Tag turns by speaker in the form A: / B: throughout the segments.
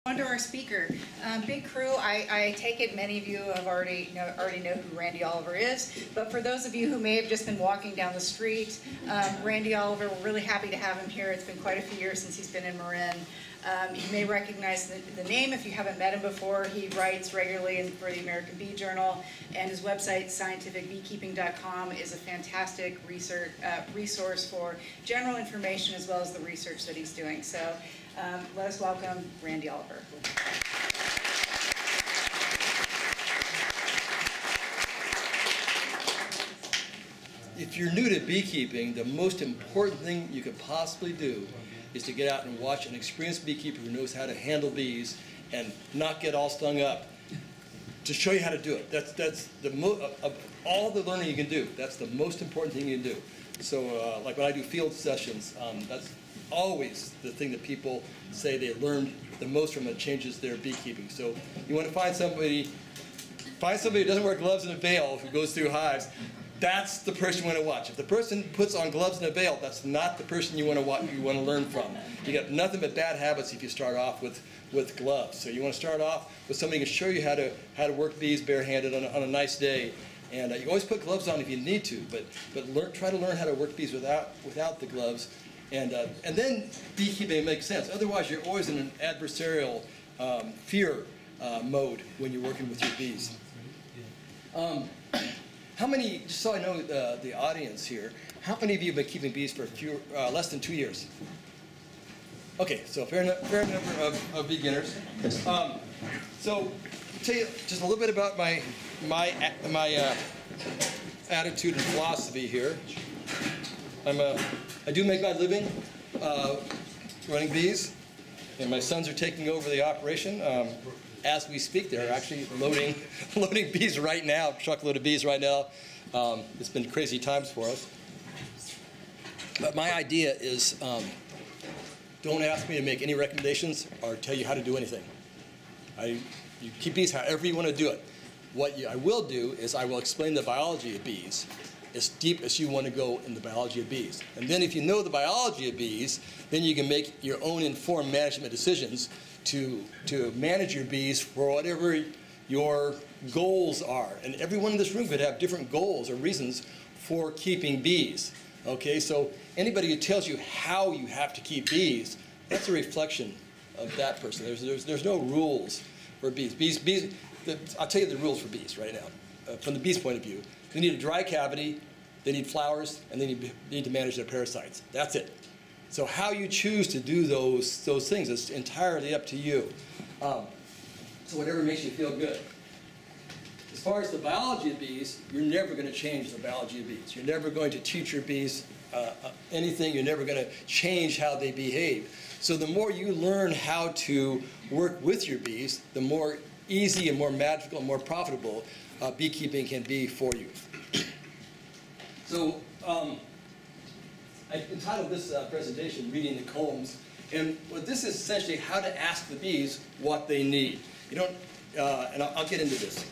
A: On to our speaker. Big crew. I take it many of you have already know who Randy Oliver is, but for those of you who may have just been walking down the street, Randy Oliver, we're really happy to have him here. It's been quite a few years since he's been in Marin. You may recognize the name if you haven't met him before. He writes regularly for the American Bee Journal, and his website, scientificbeekeeping.com, is a fantastic resource for general information as well as the research that he's doing. So let us welcome Randy Oliver.
B: If you're new to beekeeping, the most important thing you could possibly do is to get out and watch an experienced beekeeper who knows how to handle bees and not get all stung up, to show you how to do it. That's of all the learning you can do, that's the most important thing you can do. So like when I do field sessions, that's always the thing that people say they learned the most from. It changes their beekeeping. So you want to find somebody who doesn't wear gloves and a veil, who goes through hives. That's the person you want to watch. If the person puts on gloves and a veil, that's not the person you want to watch, you want to learn from. You got nothing but bad habits if you start off with gloves. So you want to start off with somebody who can show you how to work bees barehanded on a nice day. And you always put gloves on if you need to, but try to learn how to work bees without the gloves. And then beekeeping makes sense. Otherwise, you're always in an adversarial fear mode when you're working with your bees. How many, just so I know the audience here, how many of you have been keeping bees for less than 2 years? Okay, so fair number of beginners. So I'll tell you just a little bit about my attitude and philosophy here. I do make my living running bees, and my sons are taking over the operation. As we speak, they're actually loading bees right now, truckload of bees right now. It's been crazy times for us. But my idea is, don't ask me to make any recommendations or tell you how to do anything. You keep bees however you want to do it. What I will do is I will explain the biology of bees as deep as you want to go in the biology of bees. And then if you know the biology of bees, then you can make your own informed management decisions to manage your bees for whatever your goals are. And everyone in this room could have different goals or reasons for keeping bees. Okay, so anybody who tells you how you have to keep bees, that's a reflection of that person. There's no rules for bees. I'll tell you the rules for bees right now. From the bees' point of view, they need a dry cavity, they need flowers, and they need to manage their parasites. That's it. So how you choose to do those things is entirely up to you. So whatever makes you feel good. As far as the biology of bees, you're never going to change the biology of bees. You're never going to teach your bees anything. You're never going to change how they behave. So the more you learn how to work with your bees, the more easy and more magical and more profitable beekeeping can be for you. So I entitled this presentation, Reading the Combs, and what this is essentially how to ask the bees what they need. You don't, and I'll get into this.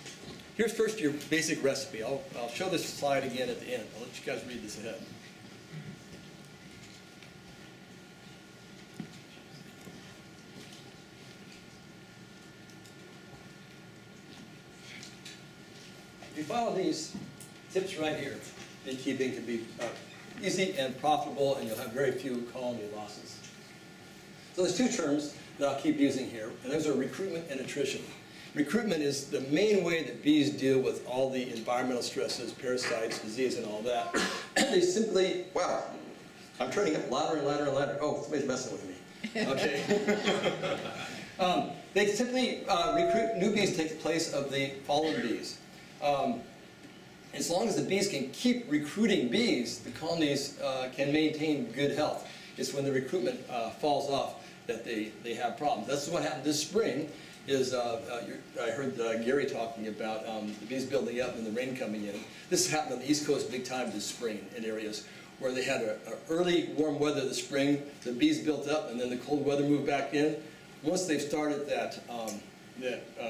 B: Here's first your basic recipe. I'll show this slide again at the end. I'll let you guys read this ahead. If you follow these tips right here, beekeeping can be easy and profitable, and you'll have very few colony losses. So there's two terms that I'll keep using here, and those are recruitment and attrition. Recruitment is the main way that bees deal with all the environmental stresses, parasites, disease, and all that. They simply, wow, I'm turning up louder and louder and louder. Oh, somebody's messing with me. Okay. They simply recruit new bees to take the place of the fallen bees. As long as the bees can keep recruiting bees, the colonies can maintain good health. It's when the recruitment falls off that they have problems. That's what happened this spring. I heard Gary talking about the bees building up and the rain coming in. This happened on the East Coast big time this spring in areas where they had a early warm weather this spring. The bees built up, and then the cold weather moved back in. Once they've started that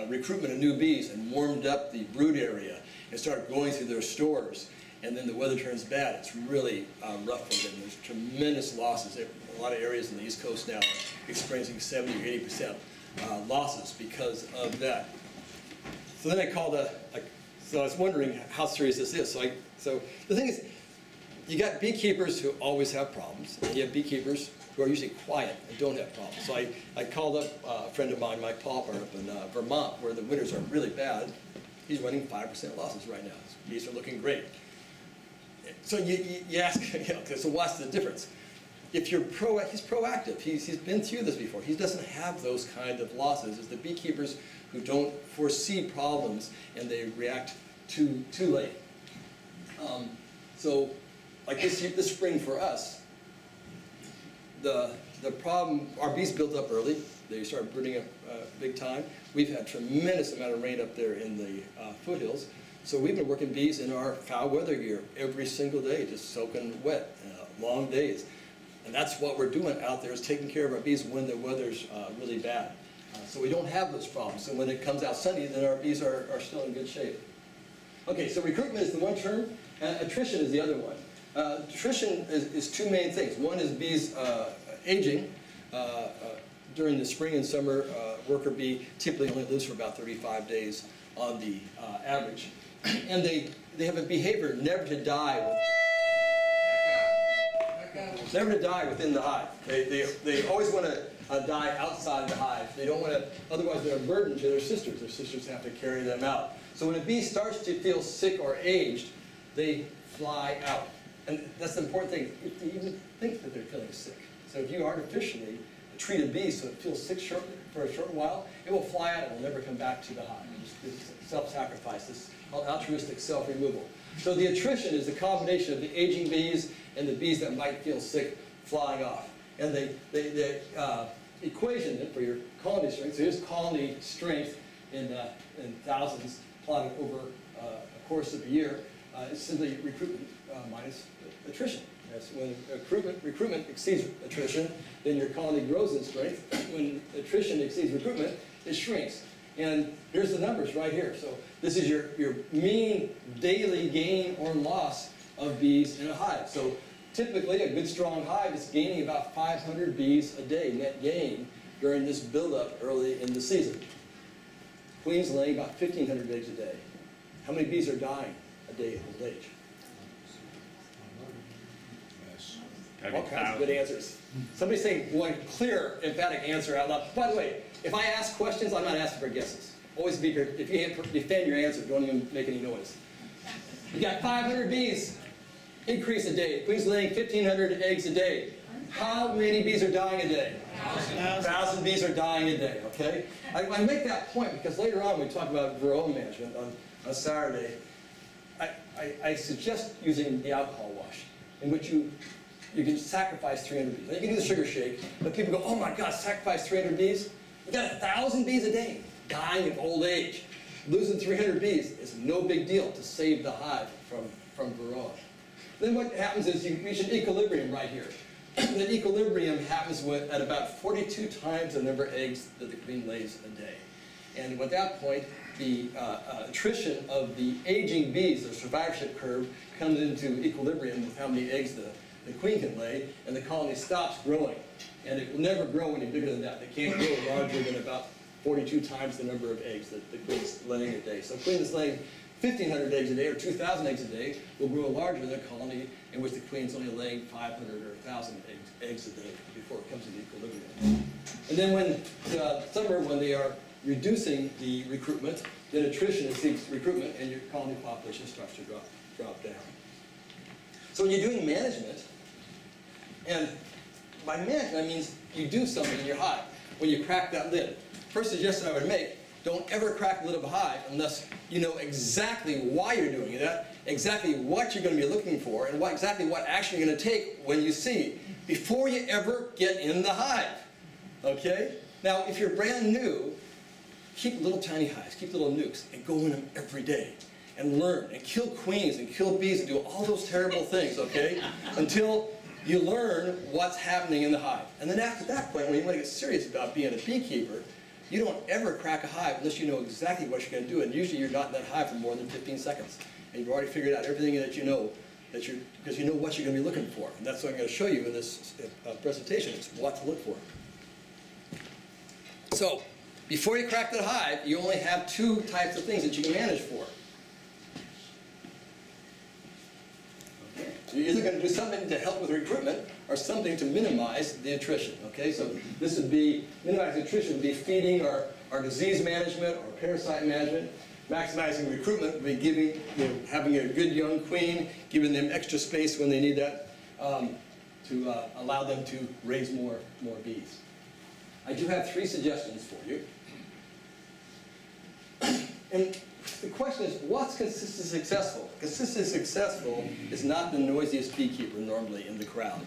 B: recruitment of new bees and warmed up the brood area and started going through their stores, and then the weather turns bad, it's really rough for them. There's tremendous losses. A lot of areas in the East Coast now are experiencing 70 or 80% losses because of that. So then I called so I was wondering how serious this is. So the thing is, you got beekeepers who always have problems, and you have beekeepers who are usually quiet and don't have problems. So I called up a friend of mine, Mike Pauper, up in Vermont, where the winters are really bad. He's running 5% losses right now. His bees are looking great. So you ask, okay, so what's the difference? If you're he's proactive. He's been through this before. He doesn't have those kind of losses. It's the beekeepers who don't foresee problems and they react too late. So like this spring for us, the problem, our bees built up early. They started brooding up big time. We've had tremendous amount of rain up there in the foothills. So we've been working bees in our foul weather gear every single day, just soaking wet, long days. And that's what we're doing out there, is taking care of our bees when the weather's really bad. So we don't have those problems. And when it comes out sunny, then our bees are still in good shape. Okay, so recruitment is the one term, and attrition is the other one. Attrition is two main things. One is bees aging. During the spring and summer, worker bee typically only lives for about 35 days on the average. And they have a behavior never to die within the hive. They always want to die outside the hive. They don't want to, otherwise they're a burden to their sisters. Their sisters have to carry them out. So when a bee starts to feel sick or aged, they fly out. And that's the important thing, if they even think that they're feeling sick. So if you artificially treat a bee so it feels sick for a short while, it will fly out and will never come back to the hive. It's self-sacrifice, this altruistic self-removal. So the attrition is the combination of the aging bees and the bees that might feel sick flying off. And the equation then for your colony strength, so here's colony strength in thousands plotted over a course of a year, is simply recruitment minus attrition. Yes, when recruitment exceeds attrition, then your colony grows in strength. When attrition exceeds recruitment, it shrinks. And here's the numbers right here. So this is your mean daily gain or loss of bees in a hive. So typically, a good strong hive is gaining about 500 bees a day, net gain, during this buildup early in the season. Queens laying about 1,500 eggs a day. How many bees are dying a day at old age? All kinds of good answers. Somebody's saying one clear, emphatic answer out loud. By the way, if I ask questions, I'm not asking for guesses. Always be here. If you defend your answer, don't even make any noise. You got 500 bees increase a day. Queens laying 1,500 eggs a day. How many bees are dying a day? 1,000 bees are dying a day, okay? I make that point because later on when we talk about varroa management on Saturday, I suggest using the alcohol wash, in which you can sacrifice 300 bees. Now, you can do the sugar shake, but people go, oh my God, sacrifice 300 bees? You got 1,000 bees a day dying of old age. Losing 300 bees is no big deal to save the hive from varroa. Then what happens is you reach an equilibrium right here. That equilibrium happens at about 42 times the number of eggs that the queen lays a day. And at that point, the attrition of the aging bees, the survivorship curve, comes into equilibrium with how many eggs the queen can lay, and the colony stops growing. And it will never grow any bigger than that. They can't grow larger than about 42 times the number of eggs that the queen's laying a day. So a queen that's laying 1,500 eggs a day or 2,000 eggs a day will grow larger than a colony in which the queen's only laying 500 or 1,000 eggs a day before it comes into equilibrium. And then when summer, when they are reducing the recruitment, then attrition exceeds recruitment and your colony population starts to drop down. So when you're doing management, and by management I means you do something in your hive. When you crack that lid, first suggestion I would make, don't ever crack the lid of a hive unless you know exactly why you're doing that, exactly what you're going to be looking for, and exactly what action you're going to take when you see, before you ever get in the hive. Okay? Now, if you're brand new, keep little tiny hives, keep little nukes, and go in them every day. And learn, and kill queens, and kill bees, and do all those terrible things, okay? Until you learn what's happening in the hive. And then after that point, when you want to get serious about being a beekeeper, you don't ever crack a hive unless you know exactly what you're going to do. And usually you're not in that hive for more than 15 seconds. And you've already figured out everything that you know, because you know what you're going to be looking for. And that's what I'm going to show you in this presentation, is what to look for. So, Before you crack the hive, you only have two types of things that you can manage for. Okay. You're either going to do something to help with recruitment or something to minimize the attrition. Okay, so this would be, minimizing attrition would be feeding or disease management or parasite management. Maximizing recruitment would be giving, having a good young queen, giving them extra space when they need that to allow them to raise more bees. I do have 3 suggestions for you. And the question is, what's consistently successful? Consistently successful is not the noisiest beekeeper normally in the crowd.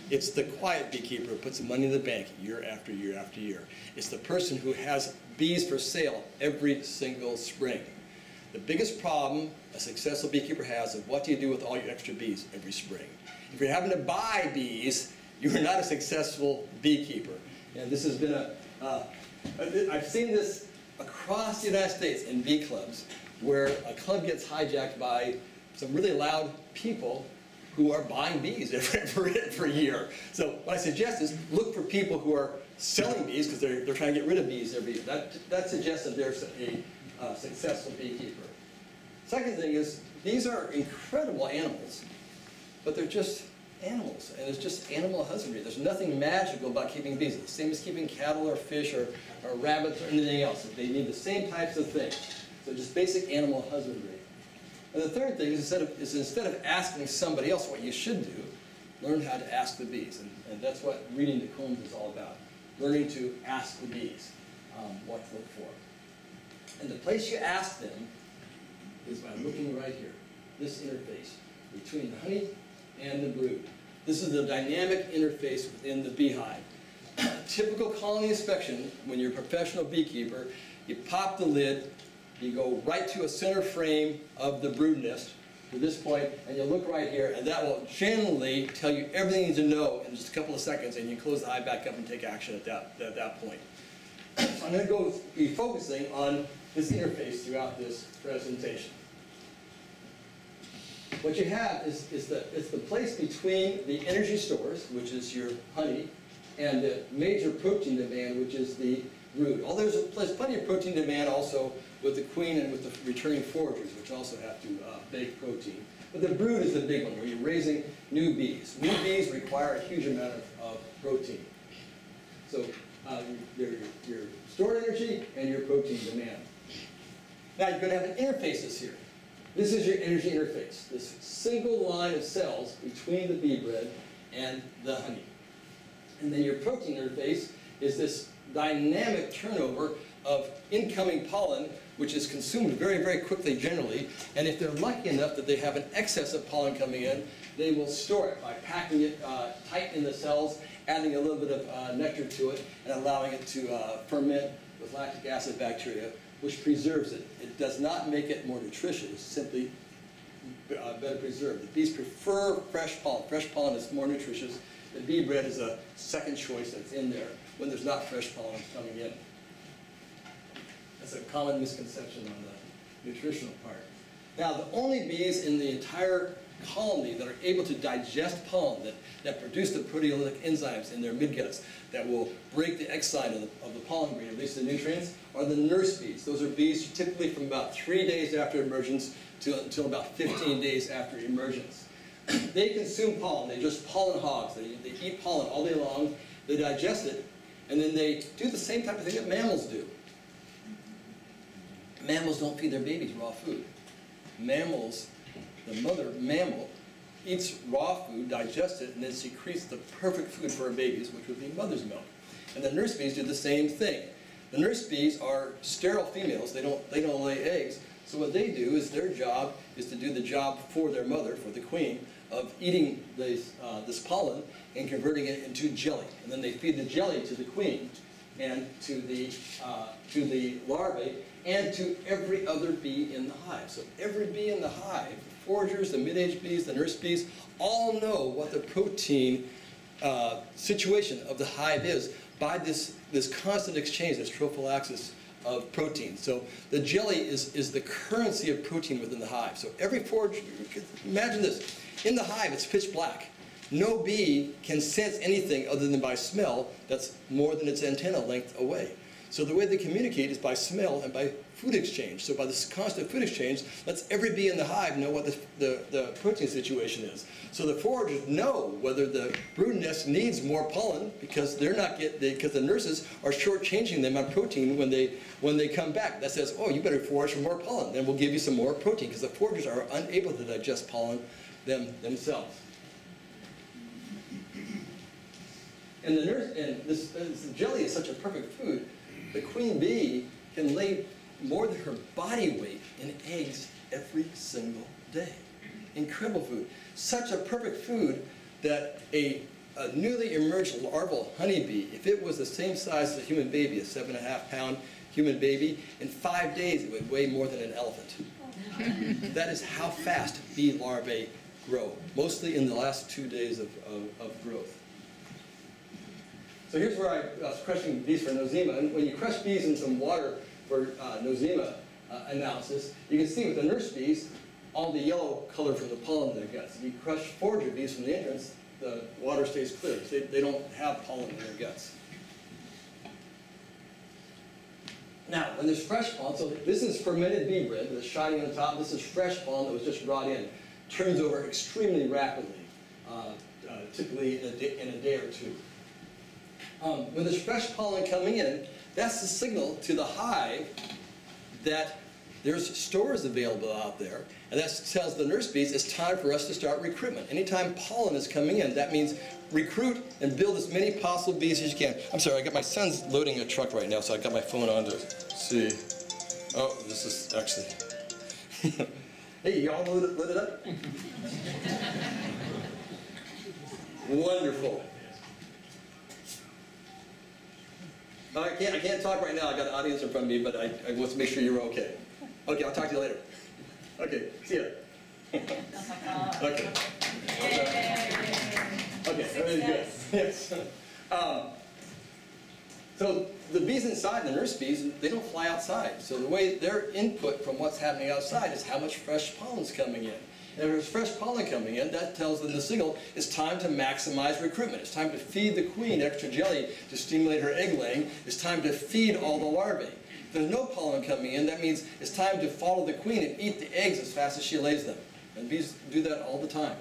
B: It's the quiet beekeeper who puts money in the bank year after year after year. It's the person who has bees for sale every single spring. The biggest problem a successful beekeeper has is what do you do with all your extra bees every spring? If you're having to buy bees, you're not a successful beekeeper. And this has been I've seen this across the United States in bee clubs where a club gets hijacked by some really loud people who are buying bees for a year. So what I suggest is look for people who are selling bees because they're trying to get rid of bees every year. That suggests that there's a successful beekeeper. Second thing is bees are incredible animals, but they're just animals, and it's just animal husbandry. There's nothing magical about keeping bees. It's the same as keeping cattle or fish or rabbits or anything else. They need the same types of things. So just basic animal husbandry. And the third thing is instead of asking somebody else what you should do, learn how to ask the bees. And that's what reading the combs is all about. Learning to ask the bees what to look for. And the place you ask them is by looking right here, this interface between the honey and the brood. This is the dynamic interface within the beehive. Typical colony inspection, when you're a professional beekeeper, you pop the lid, you go right to a center frame of the brood nest to this point, and you look right here, and that will generally tell you everything you need to know in just a couple of seconds, and you close the hive back up and take action at that point. So I'm going to be focusing on this interface throughout this presentation. What you have is the place between the energy stores, which is your honey, and the major protein demand, which is the brood. Although there's plenty of protein demand also with the queen and with the returning foragers, which also have to bake protein. But the brood is the big one, where you're raising new bees. New bees require a huge amount of protein. So your stored energy and your protein demand. Now you're going to have interfaces here. This is your energy interface, this single line of cells between the bee bread and the honey. And then your protein interface is this dynamic turnover of incoming pollen, which is consumed very, very quickly generally. And if they're lucky enough that they have an excess of pollen coming in, they will store it by packing it tight in the cells, adding a little bit of nectar to it, and allowing it to ferment with lactic acid bacteria, which preserves it. It does not make it more nutritious, simply better preserved. The bees prefer fresh pollen. Fresh pollen is more nutritious. The bee bread is a second choice that's in there when there's not fresh pollen coming in. That's a common misconception on the nutritional part. Now, the only bees in the entire colony that are able to digest pollen, that produce the proteolytic enzymes in their midguts that will break the egg side of the pollen grain, release the nutrients, are the nurse bees. Those are bees typically from about 3 days after emergence until about 15 days after emergence. They consume pollen. They're just pollen hogs. They eat pollen all day long. They digest it, and then they do the same type of thing that mammals do. Mammals don't feed their babies raw food. Mammals, the mother mammal, eats raw food, digests it, and then secretes the perfect food for her babies, which would be mother's milk. And the nurse bees do the same thing. The nurse bees are sterile females. They don't lay eggs. So what they do is their job is to do the job for their mother, for the queen, of eating this pollen and converting it into jelly. And then they feed the jelly to the queen and to the larvae and to every other bee in the hive. So every bee in the hive, the foragers, the mid-aged bees, the nurse bees, all know what the protein situation of the hive is by this constant exchange, this trophallaxis of protein. So the jelly is the currency of protein within the hive. So every forager, imagine this, in the hive it's pitch black. No bee can sense anything other than by smell that's more than its antenna length away. So the way they communicate is by smell and by food exchange. So by this constant food exchange, lets every bee in the hive know what the protein situation is. So the foragers know whether the brood nest needs more pollen because because the nurses are shortchanging them on protein when they come back. That says, oh, you better forage for more pollen. Then we'll give you some more protein because the foragers are unable to digest pollen themselves. And this jelly is such a perfect food. The queen bee can lay more than her body weight in eggs every single day. Incredible food. Such a perfect food that a newly emerged larval honeybee, if it was the same size as a human baby, a 7.5-pound human baby, in 5 days it would weigh more than an elephant. That is how fast bee larvae grow, mostly in the last 2 days of growth. So here's where I was crushing bees for nosema. And when you crush bees in some water for nosema analysis, you can see with the nurse bees, all the yellow color from the pollen in their guts. If you crush forager bees from the entrance, the water stays clear. They don't have pollen in their guts. Now, when there's fresh pollen, so this is fermented bee bread that's shining on top. This is fresh pollen that was just brought in. Turns over extremely rapidly, typically in a day or two. When there's fresh pollen coming in, that's the signal to the hive that there's stores available out there. And that tells the nurse bees it's time for us to start recruitment. Anytime pollen is coming in, that means recruit and build as many possible bees as you can. I'm sorry, my son's loading a truck right now, so I got my phone on to see. Oh, this is actually... Hey, y'all load it up? Wonderful. I can't talk right now. I got an audience in front of me, but I want to make sure you're okay. Okay, I'll talk to you later. Okay, see ya. Okay. Okay, everything's good. Yes. So the bees inside, the nurse bees, they don't fly outside. So the way their input from what's happening outside is how much fresh pollen's coming in. And if there's fresh pollen coming in, that tells them the signal it's time to maximize recruitment. It's time to feed the queen extra jelly to stimulate her egg laying. It's time to feed all the larvae. If there's no pollen coming in, that means it's time to follow the queen and eat the eggs as fast as she lays them. And bees do that all the time,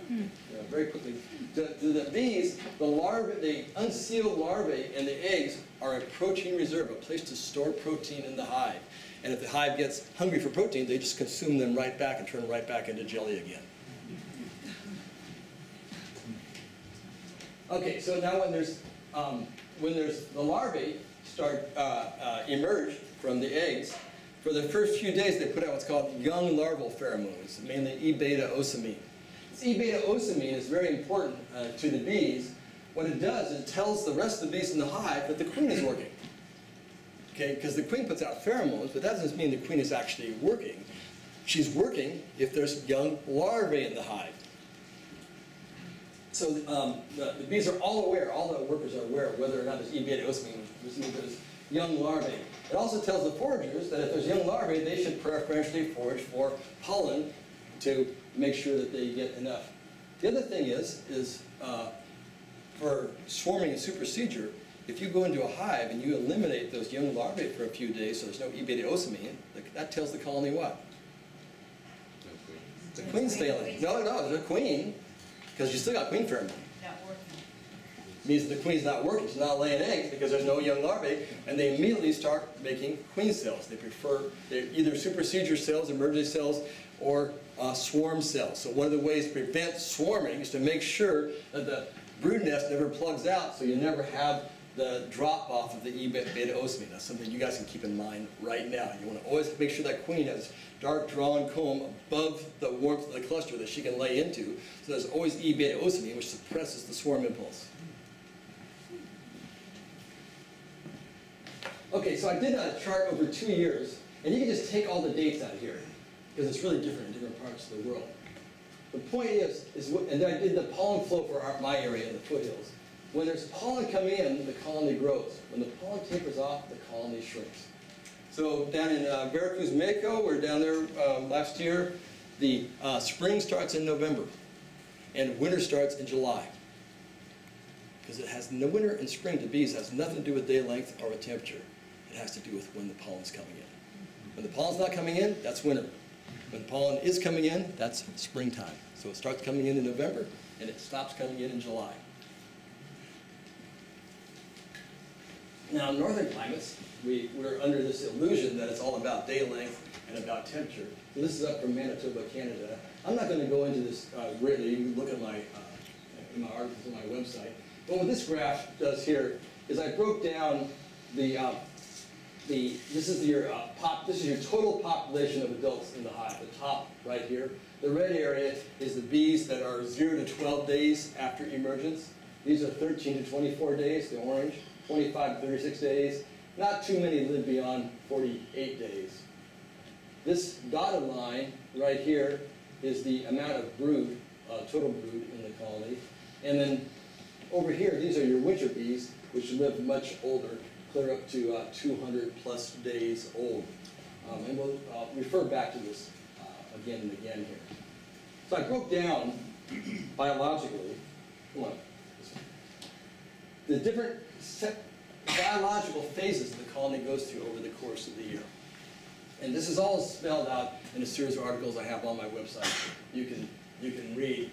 B: very quickly. The bees, the larvae, the unsealed larvae and the eggs are a protein reserve, a place to store protein in the hive. And if the hive gets hungry for protein, they just consume them right back and turn right back into jelly again. Okay, so now when there's the larvae start emerge from the eggs, for the first few days they put out what's called young larval pheromones, mainly E-beta osamine. This E-beta osamine is very important to the bees. What it does is it tells the rest of the bees in the hive that the queen is working. Okay, because the queen puts out pheromones, but that doesn't mean the queen is actually working. She's working if there's young larvae in the hive. So the bees are all aware, all the workers are aware of whether or not there's E-beta osamine, which means there's young larvae. It also tells the foragers that if there's young larvae, they should preferentially forage for pollen to make sure that they get enough. The other thing is for swarming and supersedure, if you go into a hive and you eliminate those young larvae for a few days so there's no E-beta osamine, that tells the colony what? The queen's failing. No, there's a queen, because you still got queen pheromone.
C: Not working.
B: Means the queen's not working, she's not laying eggs because there's no young larvae, and they immediately start making queen cells. They're either supersedure cells, emergency cells, or swarm cells. So one of the ways to prevent swarming is to make sure that the brood nest never plugs out, so you never have the drop-off of the E-beta osamine. That's something you guys can keep in mind right now. You want to always make sure that queen has dark drawn comb above the warmth of the cluster that she can lay into, so there's always E-beta osamine, which suppresses the swarm impulse. Okay, so I did a chart over 2 years, and you can just take all the dates out of here, because it's really different in different parts of the world. The point is and then I did the pollen flow for my area in the foothills. When there's pollen coming in, the colony grows. When the pollen tapers off, the colony shrinks. So down in Veracruz, Mexico, we're down there last year. The spring starts in November, and winter starts in July. Because it has no winter and spring to bees has nothing to do with day length or with temperature. It has to do with when the pollen's coming in. When the pollen's not coming in, that's winter. When the pollen is coming in, that's springtime. So it starts coming in November, and it stops coming in July. Now, in northern climates, we're under this illusion that it's all about day length and about temperature. So this is up from Manitoba, Canada. I'm not going to go into this greatly. You can look at my articles on my website. But what this graph does here is I broke down this is your total population of adults in the hive. The top right here. The red area is the bees that are 0 to 12 days after emergence. These are 13 to 24 days. The orange, 25 to 36 days. Not too many live beyond 48 days. This dotted line right here is the amount of brood, total brood in the colony. And then over here, these are your winter bees, which live much older, clear up to 200 plus days old. And we'll refer back to this again and again here. So I broke down biologically the different biological phases the colony goes through over the course of the year. And this is all spelled out in a series of articles I have on my website. You can read.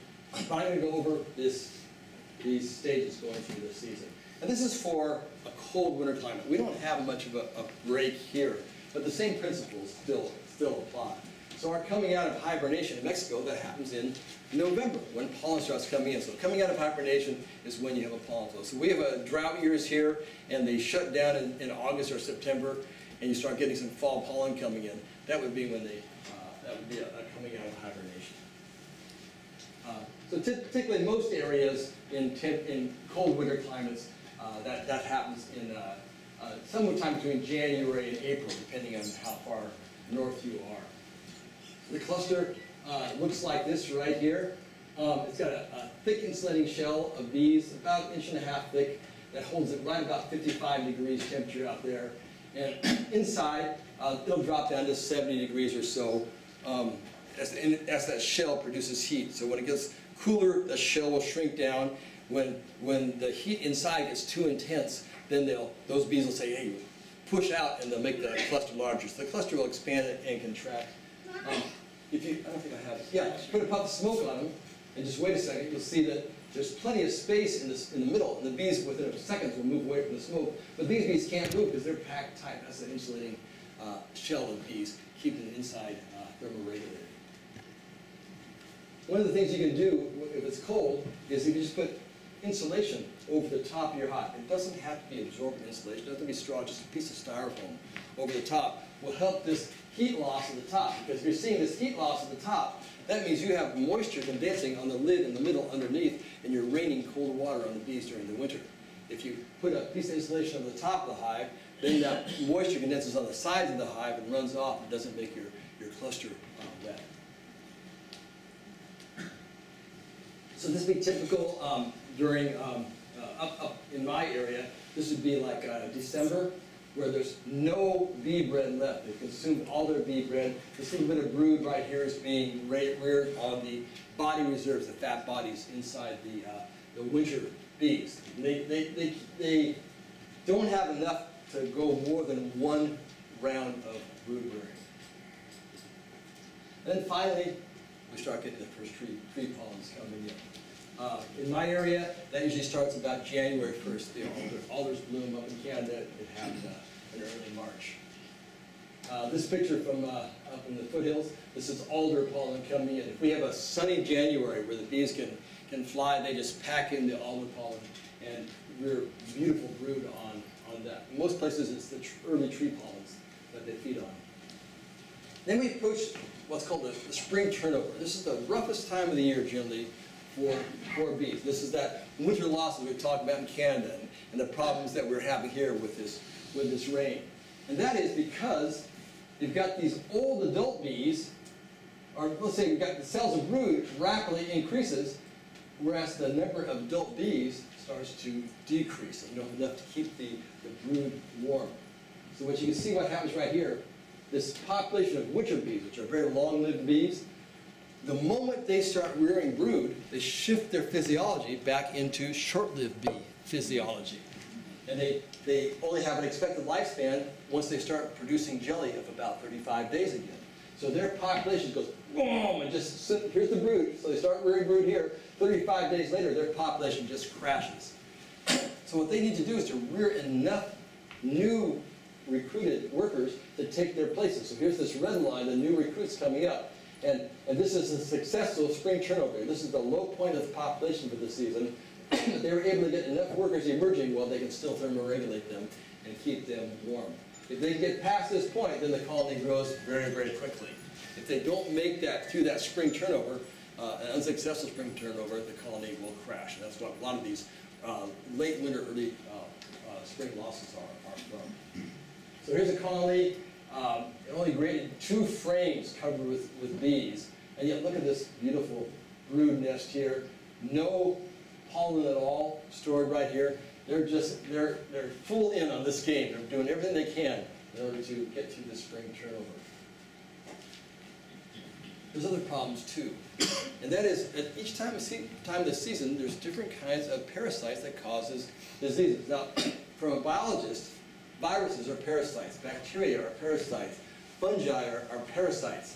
B: But I'm going to go over these stages going through this season. And this is for a cold winter climate. We don't have much of a break here, but the same principles still apply. So our coming out of hibernation in Mexico, that happens in November when pollen starts coming in. So coming out of hibernation is when you have a pollen flow. So we have a drought years here, and they shut down in August or September, and you start getting some fall pollen coming in. That would be when that would be a coming out of hibernation. So particularly in most areas in cold winter climates, that happens in sometime between January and April, depending on how far north you are. The cluster looks like this right here. It's got a thick insulating shell of bees, about 1.5 inches thick, that holds it right about 55 degrees temperature out there. And inside, it'll drop down to 70 degrees or so as that shell produces heat. So when it gets cooler, the shell will shrink down. When the heat inside gets too intense, then those bees will say, hey, push out, and they'll make the cluster larger. So the cluster will expand and contract. I don't think I have it. Yeah, just put a puff of smoke on them, and just wait a second. You'll see that there's plenty of space in the middle, and the bees within seconds will move away from the smoke. But these bees can't move because they're packed tight. That's the insulating shell of bees, keeping it inside thermoregulated. One of the things you can do if it's cold is you can just put insulation over the top of your hive. It doesn't have to be absorbent insulation. It doesn't have to be straw, just a piece of styrofoam over the top will help this heat loss at the top. Because if you're seeing this heat loss at the top, that means you have moisture condensing on the lid in the middle underneath, and you're raining cold water on the bees during the winter. If you put a piece of insulation over the top of the hive, then that moisture condenses on the sides of the hive and runs off and doesn't make your cluster wet. So this would be typical during, up in my area, this would be like December, where there's no bee bread left. They've consumed all their bee bread. This little bit of brood right here is being reared on the body reserves, the fat bodies inside the winter bees. They don't have enough to go more than one round of brood rearing. And then finally, we start getting the first tree pollens coming in. In my area, that usually starts about January 1st. The alders bloom up in Canada. It happens in early March. This picture from up in the foothills, this is alder pollen coming in. If we have a sunny January where the bees can fly, they just pack in the alder pollen and rear beautiful brood on that. In most places, it's the early tree pollens that they feed on. Then we approach what's called the spring turnover. This is the roughest time of the year, generally, for bees. This is that winter loss that we've talked about in Canada and the problems that we're having here with this rain. And that is because you've got these old adult bees, or let's say we've got the cells of brood rapidly increases, whereas the number of adult bees starts to decrease. And you don't have enough to keep the brood warm. So what you can see what happens right here, this population of winter bees, which are very long-lived bees, the moment they start rearing brood, they shift their physiology back into short-lived bee physiology. And they only have an expected lifespan once they start producing jelly of about 35 days again. So their population goes boom, and just here's the brood. So they start rearing brood here. 35 days later, their population just crashes. So what they need to do is to rear enough new recruited workers to take their places. So here's this red line, the new recruits coming up. And this is a successful spring turnover. This is the low point of the population for the season. They were able to get enough workers emerging while they can still thermoregulate them and keep them warm. If they get past this point, then the colony grows very, very quickly. If they don't make that through that spring turnover, an unsuccessful spring turnover, the colony will crash. And that's what a lot of these late winter, early spring losses are from. So here's a colony. It only graded 2 frames covered with bees. And yet look at this beautiful brood nest here. No pollen at all stored right here. They're full in on this game. They're doing everything they can in order to get through this spring turnover. There's other problems too. And that is, at each time of the season, there's different kinds of parasites that causes diseases. Now, from a biologist, viruses are parasites, bacteria are parasites, fungi are parasites.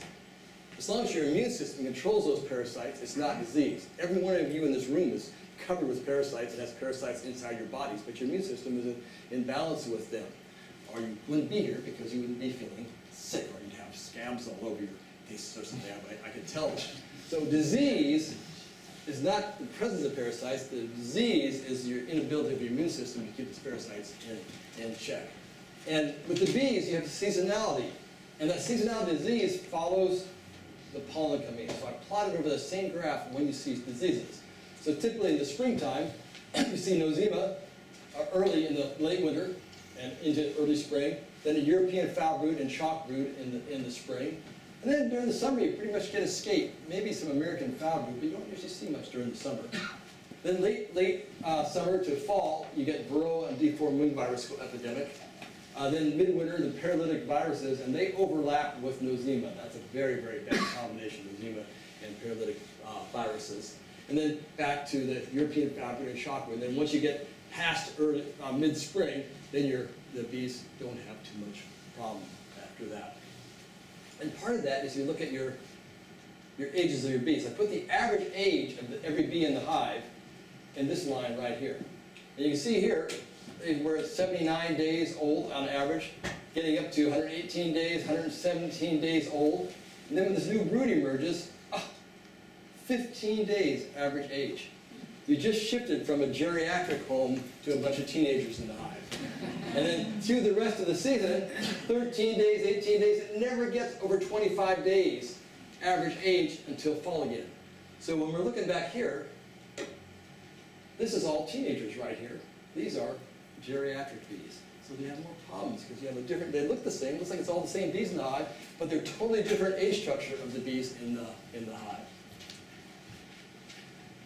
B: As long as your immune system controls those parasites, it's not disease. Every one of you in this room is covered with parasites and has parasites inside your bodies, but your immune system is in balance with them. Or you wouldn't be here because you wouldn't be feeling sick, or you'd have scabs all over your faces or something. I could tell that. So disease is not the presence of parasites. The disease is your inability of your immune system to keep these parasites in check. And with the bees, you have seasonality. And that seasonality disease follows the pollen coming in. So I plotted over the same graph when you see diseases. So typically in the springtime, you see nosema early in the late winter and into early spring. Then a European foul brood and chalk brood in the spring. And then during the summer, you pretty much get escape. Maybe some American foul brood, but you don't usually see much during the summer. Then late summer to fall, you get Varroa and D4 moon virus epidemic. Then midwinter, the paralytic viruses, and they overlap with nosema. That's a very, very bad combination, nosema and paralytic viruses. And then back to the European foul brood and chalk brood. And then once you get past early mid-spring, then the bees don't have too much problem after that. And part of that is you look at your ages of your bees. I put the average age of every bee in the hive in this line right here. And you can see here, we're at 79 days old on average, getting up to 118 days, 117 days old. And then when this new brood emerges, 15 days average age. You just shifted from a geriatric home to a bunch of teenagers in the hive. And then through the rest of the season, 13 days, 18 days, it never gets over 25 days average age until fall again. So when we're looking back here, this is all teenagers right here. These are geriatric bees. So they have more problems because you have they look the same, looks like it's all the same bees in the hive, but they're totally different age structure of the bees in the hive.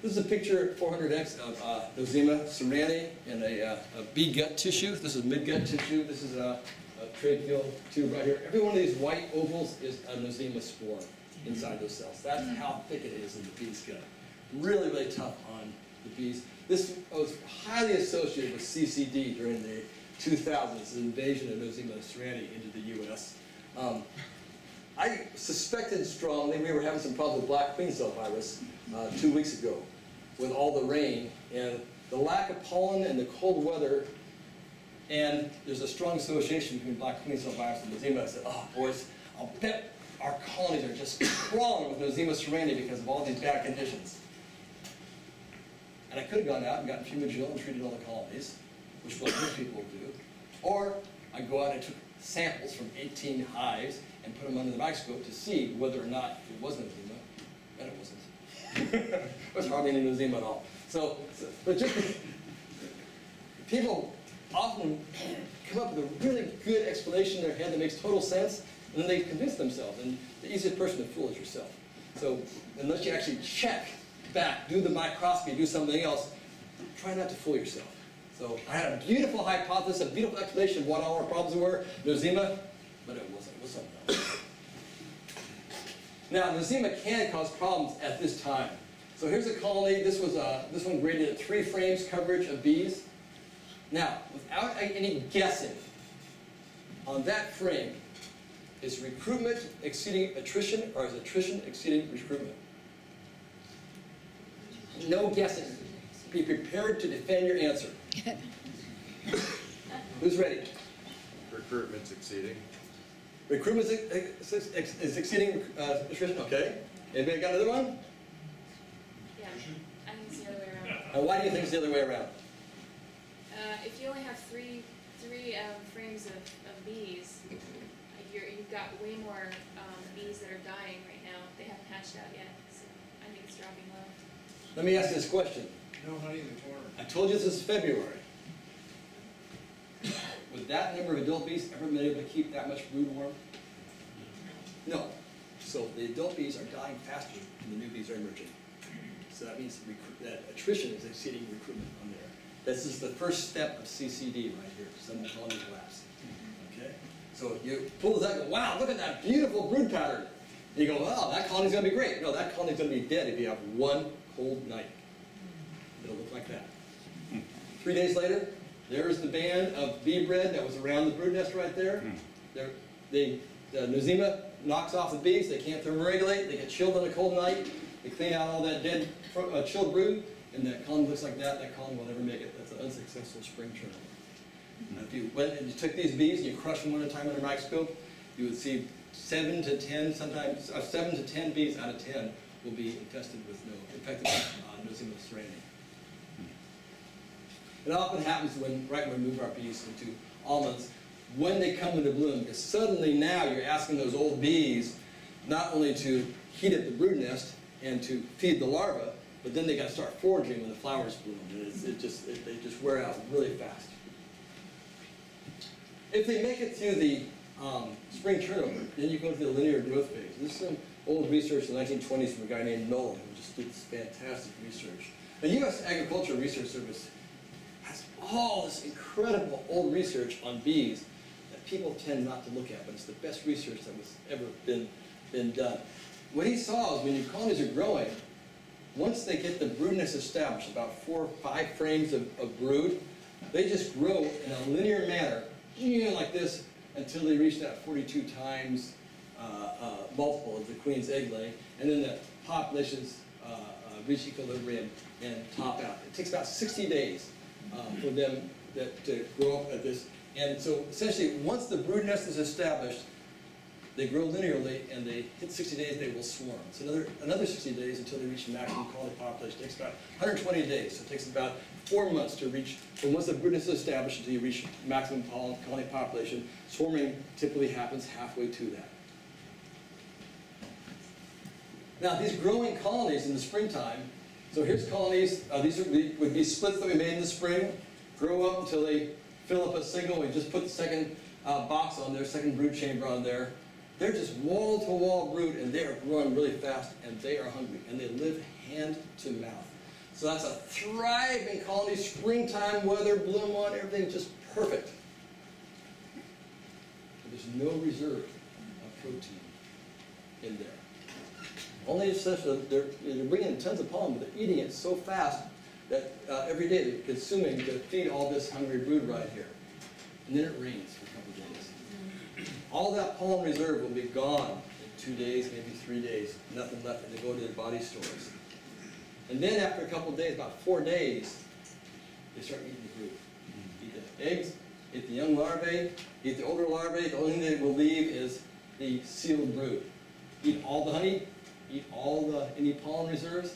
B: This is a picture at 400x of Nosema ceranae in a bee gut tissue. This is midgut tissue. This is a trade field tube right here. Every one of these white ovals is a Nosema spore inside those cells. That's how thick it is in the bee's gut. Really, really tough on the bees. This was highly associated with CCD during the 2000s, the invasion of Nosema ceranae into the U.S. I suspected strongly we were having some problems with black queen cell virus 2 weeks ago with all the rain and the lack of pollen and the cold weather, and there's a strong association between black queen cell virus and Nosema. I said, oh boys, I'll bet our colonies are just crawling with Nosema ceranae because of all these bad conditions. And I could have gone out and gotten fumagil and treated all the colonies, which what most people do, or I go out and took samples from 18 hives and put them under the microscope to see whether or not it was Nosema, and it wasn't. It was hardly any Nosema at all. But just people often come up with a really good explanation in their head that makes total sense, and then they convince themselves. And the easiest person to fool is yourself. So unless you actually check back, do the microscopy, do something else, try not to fool yourself. So I had a beautiful hypothesis, a beautiful explanation of what all our problems were, Nosema, but it wasn't. It was something else. Now, Nosema can cause problems at this time. So here's a colony. This one graded at 3 frames coverage of bees. Now, without any guessing, on that frame, is recruitment exceeding attrition, or is attrition exceeding recruitment? No guessing. Be prepared to defend your answer. Who's ready?
C: Recruitment's exceeding.
B: Recruitment is exceeding attrition. Okay. Anybody got another one?
D: Yeah, I think it's the other way around.
B: And why do you think it's the other way around?
D: If you only have three frames of bees, you've got way more bees that are dying right now. They haven't hatched out yet, so I think it's dropping low.
B: Let me ask you this question.
C: No honey in the corner.
B: I told you this is February. Would that number of adult bees ever been able to keep that much brood warm? No. So the adult bees are dying faster than the new bees are emerging. So that means that attrition is exceeding recruitment on there. This is the first step of CCD right here, sudden colony collapse. Okay? So you pull this out and go, wow, look at that beautiful brood pattern. And you go, wow, that colony's going to be great. No, that colony's going to be dead if you have one cold night. It'll look like that. 3 days later, there's the band of bee bread that was around the brood nest right there. The nosema knocks off the bees. They can't thermoregulate. They get chilled on a cold night. They clean out all that dead chilled brood, and that colony looks like that. That colony will never make it. That's an unsuccessful spring turnover. If you went and you took these bees and you crushed them one at a time under a microscope, you would see 7 to 10, sometimes 7 to 10 bees out of 10 will be infected with nosema ceranae. It often happens right when we move our bees into almonds, when they come into bloom, because suddenly now you're asking those old bees not only to heat up the brood nest and to feed the larvae, but then they got to start foraging when the flowers bloom, and they just wear out really fast. If they make it through the spring turnover, then you go to the linear growth phase. This is some old research in the 1920s from a guy named Nolan, who just did this fantastic research. The U.S. Agricultural Research Service has all this incredible old research on bees that people tend not to look at, but it's the best research that was ever been done. What he saw is when your colonies are growing, once they get the brood nest established, about 4 or 5 frames of brood, they just grow in a linear manner, like this, until they reach that 42 times multiple of the queen's egg laying, and then the populations reach equilibrium and top out. It takes about 60 days for them to grow up at this. And so essentially, once the brood nest is established, they grow linearly, and they hit 60 days, they will swarm. So another 60 days until they reach maximum colony population. It takes about 120 days. So it takes about 4 months to reach, from once the brood nest is established until you reach maximum colony population. Swarming typically happens halfway to that. Now, these growing colonies in the springtime, so here's colonies. These would be splits that we made in the spring, grow up until they fill up a single. We just put the second box on there, second brood chamber on there. They're just wall-to-wall brood, and they are growing really fast, and they are hungry, and they live hand to mouth. So that's a thriving colony, springtime weather, bloom on, everything just perfect. But there's no reserve of protein in there. Only such that they're bringing in tons of pollen, but they're eating it so fast that every day they're consuming to feed all this hungry brood right here. And then it rains for a couple of days. All that pollen reserve will be gone in 2 days, maybe 3 days. Nothing left, and they go to their body stores. And then after a couple of days, about 4 days, they start eating the brood. Eat the eggs, eat the young larvae, eat the older larvae. The only thing they will leave is the sealed brood. Eat all the honey, eat all any pollen reserves.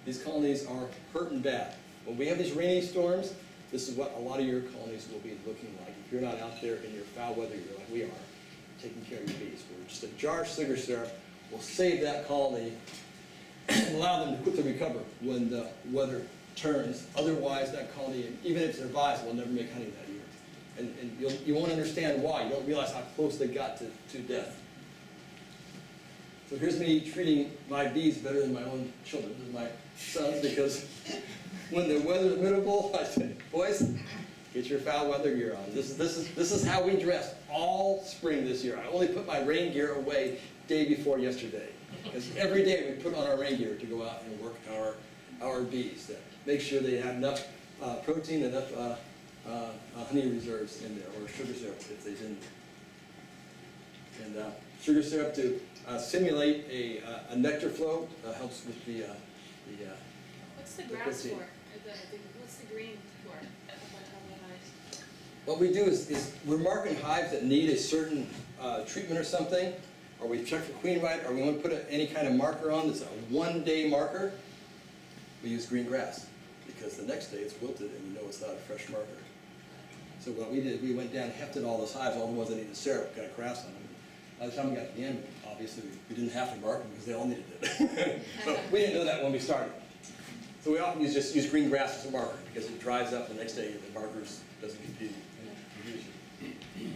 B: These colonies are hurting bad. When we have these rainy storms, this is what a lot of your colonies will be looking like. If you're not out there in your foul weather, you're like we are, taking care of your bees. Where just a jar of sugar syrup will save that colony and allow them to quickly recover when the weather turns. Otherwise, that colony, even if it survives, will never make honey that year. And you won't understand why. You don't realize how close they got to death. So here's me treating my bees better than my own children. This is my sons, because when the weather's miserable, I say, boys, get your foul weather gear on. This is how we dressed all spring this year. I only put my rain gear away day before yesterday, because every day we put on our rain gear to go out and work our bees to make sure they have enough protein, enough honey reserves in there, or sugar syrup if they didn't. And sugar syrup to simulate a nectar flow helps with the
D: What's the grass for? What's the green for? Up on the hives?
B: What we do is we're marking hives that need a certain treatment or something, or we've checked for queen right, or we want to put any kind of marker on that's a one-day marker. We use green grass, because the next day it's wilted and you know it's not a fresh marker. So what we did, we went down and hefted all those hives, all the ones that needed syrup, got a grass on them. By the time we got to the end, obviously we didn't have to mark them because they all needed it. But we didn't know that when we started. So we often just use green grass as a marker because it dries up the next day and the markers doesn't confuse you.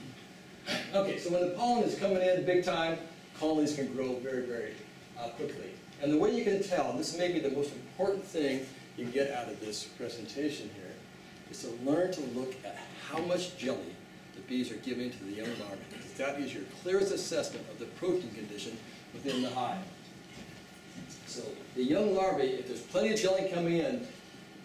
B: Okay, so when the pollen is coming in big time, colonies can grow very, very quickly. And the way you can tell, and this may be the most important thing you get out of this presentation here, is to learn to look at how much jelly the bees are giving to the young larvae, because that is your clearest assessment of the protein condition within the hive. So the young larvae, if there's plenty of jelly coming in,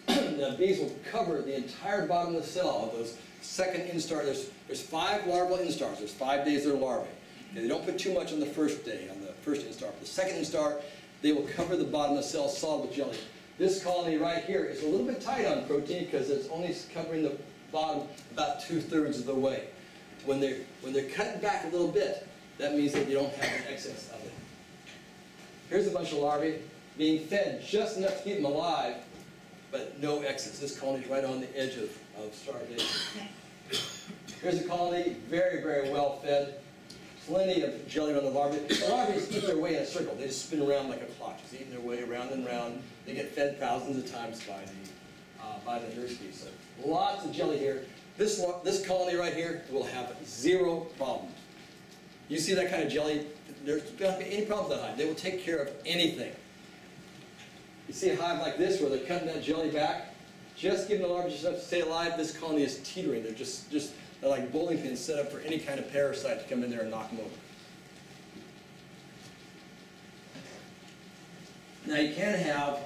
B: the bees will cover the entire bottom of the cell of those second instar. There's 5 larval instars. There's 5 days they're larvae. They don't put too much on the first day, on the first instar. For the second instar, they will cover the bottom of the cell solid with jelly. This colony right here is a little bit tight on protein because it's only covering the bottom about 2/3 of the way. When they're cutting back a little bit, that means that you don't have an excess of it. Here's a bunch of larvae being fed just enough to keep them alive, but no excess. This colony is right on the edge of starvation. Here's a colony, very, very well fed. Plenty of jelly on the larvae. The larvae just eat their way in a circle. They just spin around like a clock, just eating their way around and around. They get fed thousands of times by the nurse bees. So lots of jelly here. This colony right here will have 0 problems. You see that kind of jelly, there's not be any problems with that hive. They will take care of anything. You see a hive like this where they're cutting that jelly back, just giving the larvae just enough to stay alive. This colony is teetering. They're they're like bowling pins set up for any kind of parasite to come in there and knock them over. Now you can have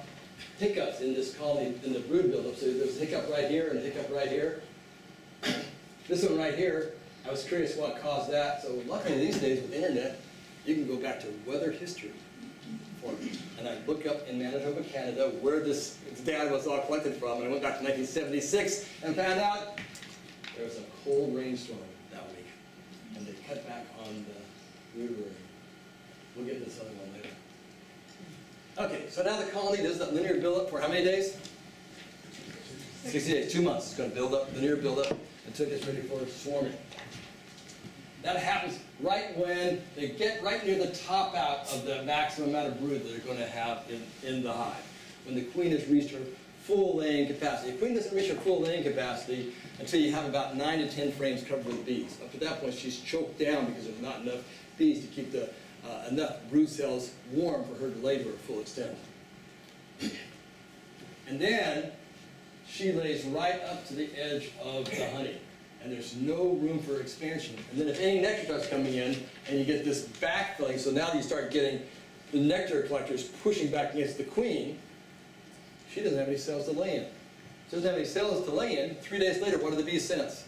B: hiccups in this colony, in the brood buildup. So there's a hiccup right here and a hiccup right here. This one right here, I was curious what caused that. So luckily these days with the internet, you can go back to weather history for me. And I look up in Manitoba, Canada, where this data was all collected from. And I went back to 1976 and found out there was a cold rainstorm that week. And they cut back on the brood rearing. We'll get to this other one later. Okay, so now the colony does that linear buildup for how many days? 60 days, 2 months. It's going to build up, linear buildup, until it gets ready for swarming. That happens right when they get right near the top out of the maximum amount of brood that they're going to have in the hive. When the queen has reached her full laying capacity. The queen doesn't reach her full laying capacity until you have about 9 to 10 frames covered with bees. Up to that point, she's choked down because there's not enough bees to keep enough brood cells warm for her to lay to her full extent. And then she lays right up to the edge of the honey. And there's no room for expansion. And then if any nectar starts coming in, and you get this backfilling, so now you start getting the nectar collectors pushing back against the queen, she doesn't have any cells to lay in. She doesn't have any cells to lay in. 3 days later, what do the bees sense?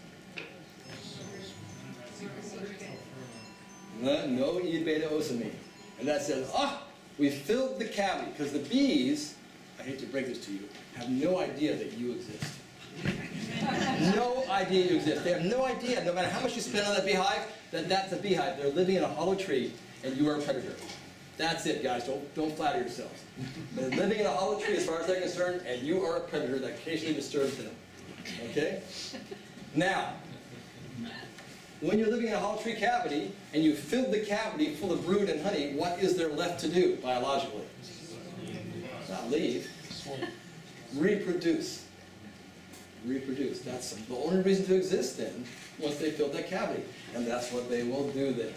B: No E-beta-osamine. And that says, we filled the cavity. Because the bees, I hate to break this to you, have no idea that you exist. No idea you exist. They have no idea, no matter how much you spend on that beehive, that that's a beehive. They're living in a hollow tree, and you are a predator. That's it, guys. Don't flatter yourselves. They're living in a hollow tree as far as they're concerned, and you are a predator that occasionally disturbs them. Okay? Now, when you're living in a hollow tree cavity, and you filled the cavity full of brood and honey, what is there left to do biologically? Not leave. Reproduce. Reproduce. That's the only reason to exist then, once they fill that cavity. And that's what they will do then.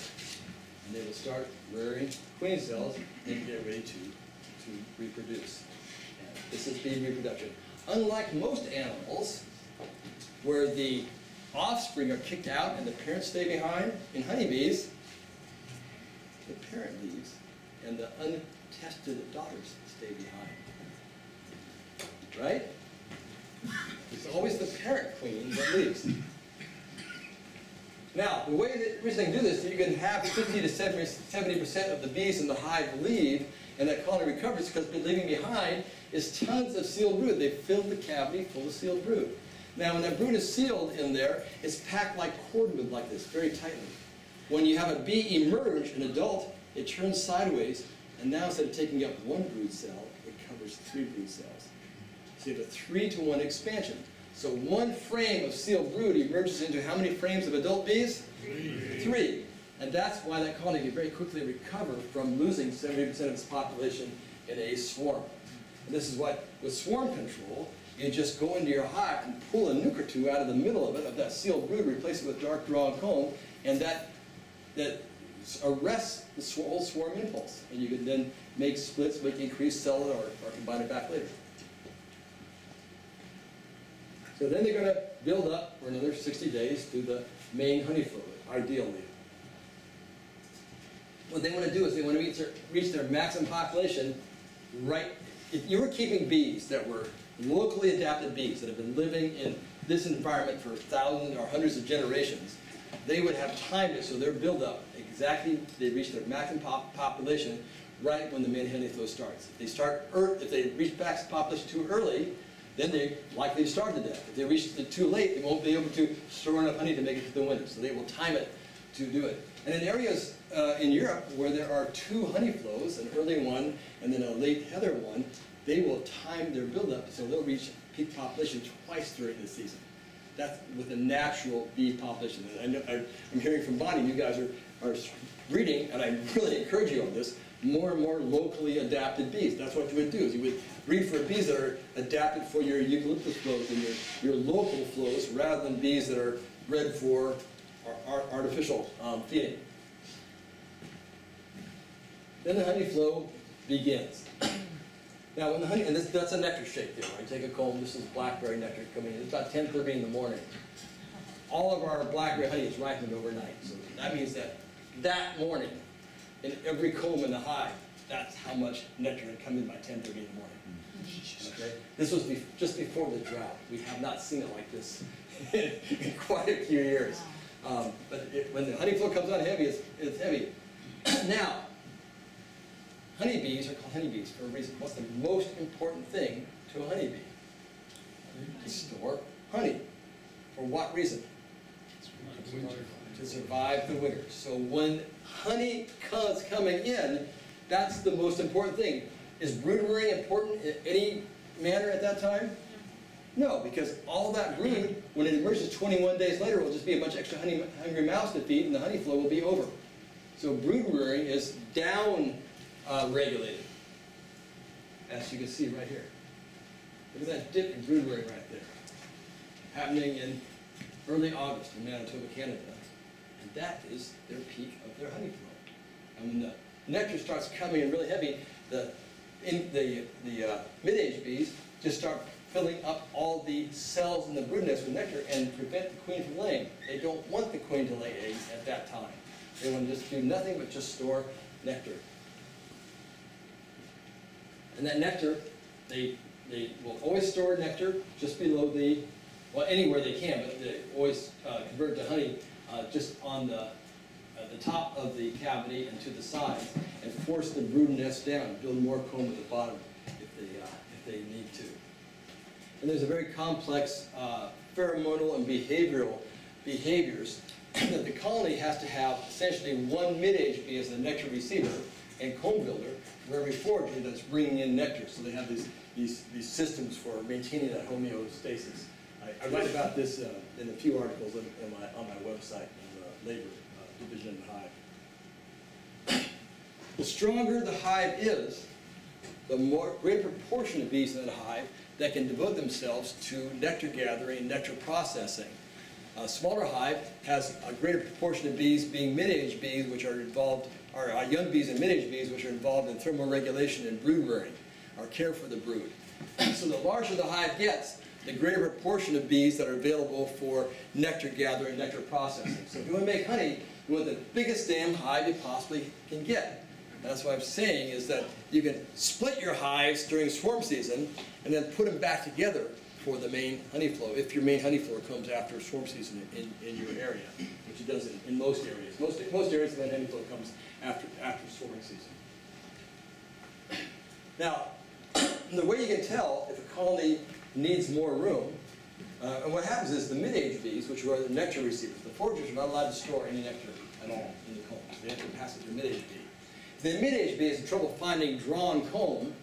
B: And they will start rearing queen cells and get ready to reproduce. And this is bee reproduction. Unlike most animals, where the offspring are kicked out and the parents stay behind, in honeybees, the parent leaves and the untested daughters stay behind. Right? You It's always the parent queen that leaves. Now, the reason they do this is you can have 50 to 70% of the bees in the hive leave, and that colony recovers because leaving behind is tons of sealed brood. They filled the cavity full of sealed brood. Now, when that brood is sealed in there, it's packed like cordwood like this, very tightly. When you have a bee emerge, an adult, it turns sideways, and now instead of taking up one brood cell, it covers 3 brood cells. So you have a 3-to-1 expansion. So one frame of sealed brood emerges into how many frames of adult bees? 3. And that's why that colony can very quickly recover from losing 70% of its population in a swarm. And this is what, with swarm control, you just go into your hive and pull a nuke or two out of the middle of it, of that sealed brood, replace it with dark drawn comb, and that arrests the whole swarm impulse. And you can then make splits, make increased cell, or combine it back later. So then they're going to build up for another 60 days to the main honey flow, ideally. What they want to do is they want to reach their maximum population right. If you were keeping bees that were locally adapted bees that have been living in this environment for thousands or hundreds of generations, they would have timed it so their buildup exactly, they reach their maximum population right when the main honey flow starts. If they reach max population too early, then they're likely to starve to death. If they reach it too late, they won't be able to store enough honey to make it to the winter. So they will time it to do it. And in areas in Europe where there are 2 honey flows, an early one and then a late heather one, they will time their buildup so they'll reach peak population twice during the season. That's with a natural bee population. And I'm hearing from Bonnie, you guys are breeding, and I really encourage you on this, more and more locally adapted bees. That's what you would do, is you would breed for bees that are adapted for your eucalyptus flows and your local flows rather than bees that are bred for artificial feeding. Then the honey flow begins. Now, when the honey, and that's a nectar shake there. I take a comb, this is blackberry nectar coming in. It's about 10:30 in the morning. All of our blackberry honey is ripened overnight. So that means that morning, in every comb in the hive, that's how much nectar had come in by 10:30 in the morning. Okay? This was just before the drought. We have not seen it like this in quite a few years. But when the honey flow comes on heavy, it's heavy. Now, honeybees are called honeybees for a reason. What's the most important thing to a honeybee? To store honey. For what reason? To survive the winter. So when honey comes coming in, that's the most important thing. Is brood rearing important in any manner at that time? No, because all that brood, when it emerges 21 days later, will just be a bunch of extra hungry mouths to feed, and the honey flow will be over. So brood rearing is down regulated, as you can see right here. Look at that dip in brood rearing right there, happening in early August in Manitoba, Canada. And that is their peak of their honey flow. And when the nectar starts coming in really heavy, the mid-age bees just start filling up all the cells in the brood nest with nectar and prevent the queen from laying. They don't want the queen to lay eggs at that time. They want to just do nothing but just store nectar. And that nectar, they will always store nectar just below well, anywhere they can, but they always convert to honey just on the top of the cavity and to the sides, and force the brood nest down, build more comb at the bottom if they need to. And there's a very complex pheromonal and behaviors that the colony has to have essentially one mid-age bee as the nectar receiver and comb builder for every forager that's bringing in nectar. So they have these systems for maintaining that homeostasis. I write about this in a few articles on my website in the labor division of the hive. The stronger the hive is, the greater proportion of bees in that hive that can devote themselves to nectar gathering and nectar processing. A smaller hive has a greater proportion of bees being mid-age bees, which are involved, or young bees and mid-age bees, which are involved in thermoregulation and brood rearing, or care for the brood. So the larger the hive gets, the greater proportion of bees that are available for nectar gathering and nectar processing. So if you want to make honey, you want the biggest damn hive you possibly can get. And that's what I'm saying is that you can split your hives during swarm season and then put them back together for the main honey flow, if your main honey flow comes after swarm season in your area, which it does in most areas. Most areas, the main honey flow comes after swarming season. Now, the way you can tell if a colony needs more room, and what happens is the mid-age bees, which are the nectar receivers, the foragers are not allowed to store any nectar at all in the comb. They have to pass it to a mid-age bee. If the mid-age bee has trouble finding drawn comb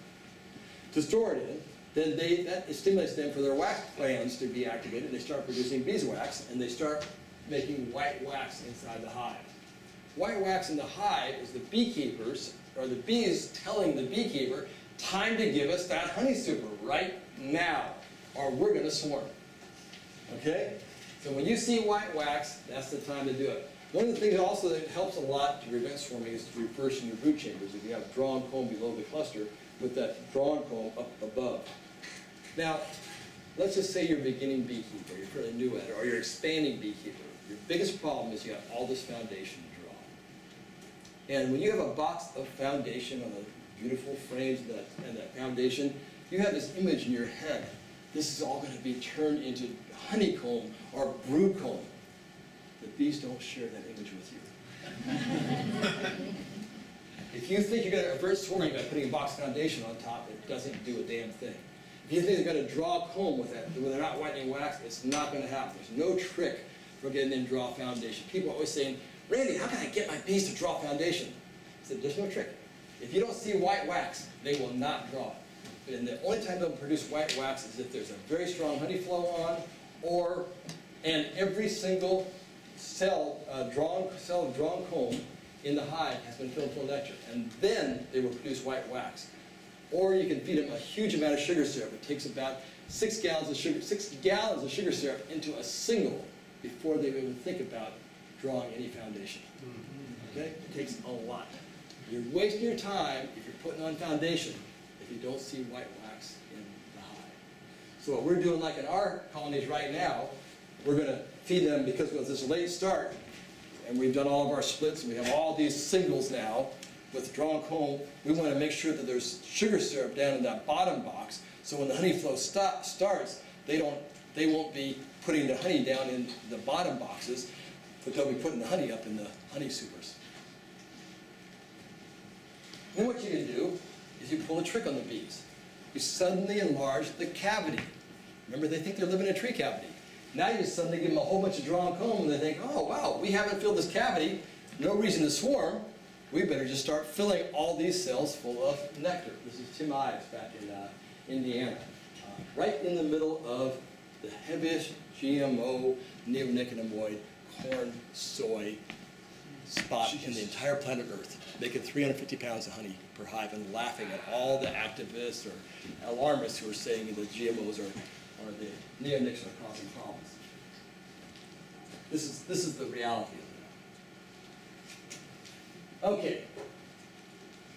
B: to store it in, then that stimulates them for their wax glands to be activated, and they start producing beeswax, and they start making white wax inside the hive. White wax in the hive is the beekeepers, or the bees telling the beekeeper, time to give us that honey super right now, or we're going to swarm. Okay? So when you see white wax, that's the time to do it. One of the things also that helps a lot to prevent swarming is to reverse in your brood chambers. If you have drawn comb below the cluster, with that drawn comb up above. Now, let's just say you're a beginning beekeeper, you're fairly new at it, or you're expanding beekeeper. Your biggest problem is you have all this foundation to draw. And when you have a box of foundation on the beautiful frames and that foundation, you have this image in your head. This is all going to be turned into honeycomb or brood comb. The bees don't share that image with you. If you think you're going to avert swarming by putting a box foundation on top, it doesn't do a damn thing. If you think they're going to draw comb with that, when they're not whitening wax, it's not going to happen. There's no trick for getting them to draw foundation. People are always saying, Randy, how can I get my bees to draw foundation? I said, there's no trick. If you don't see white wax, they will not draw it. And the only time they'll produce white wax is if there's a very strong honey flow on, and every single cell of drawn comb in the hive has been filled full of nectar, and then they will produce white wax. Or you can feed them a huge amount of sugar syrup. It takes about 6 gallons of sugar syrup into a single before they even think about drawing any foundation. Okay? It takes a lot. You're wasting your time if you're putting on foundation if you don't see white wax in the hive. So what we're doing, like in our colonies right now, we're going to feed them, because with this late start, and we've done all of our splits, and we have all these singles now with drawn comb, we want to make sure that there's sugar syrup down in that bottom box, so when the honey flow starts, they won't be putting the honey down in the bottom boxes, but they'll be putting the honey up in the honey supers. Then what you can do is you pull a trick on the bees. You suddenly enlarge the cavity. Remember, they think they're living in a tree cavity. Now you suddenly give them a whole bunch of drawn comb, and they think, oh, wow, we haven't filled this cavity, no reason to swarm. We better just start filling all these cells full of nectar. This is Tim Ives back in Indiana, right in the middle of the heaviest GMO neonicotinoid corn, soy spot in the entire planet Earth, making 350 pounds of honey per hive, and laughing at all the activists or alarmists who are saying that GMOs or the neonics are causing problems. This is the reality of it. Okay.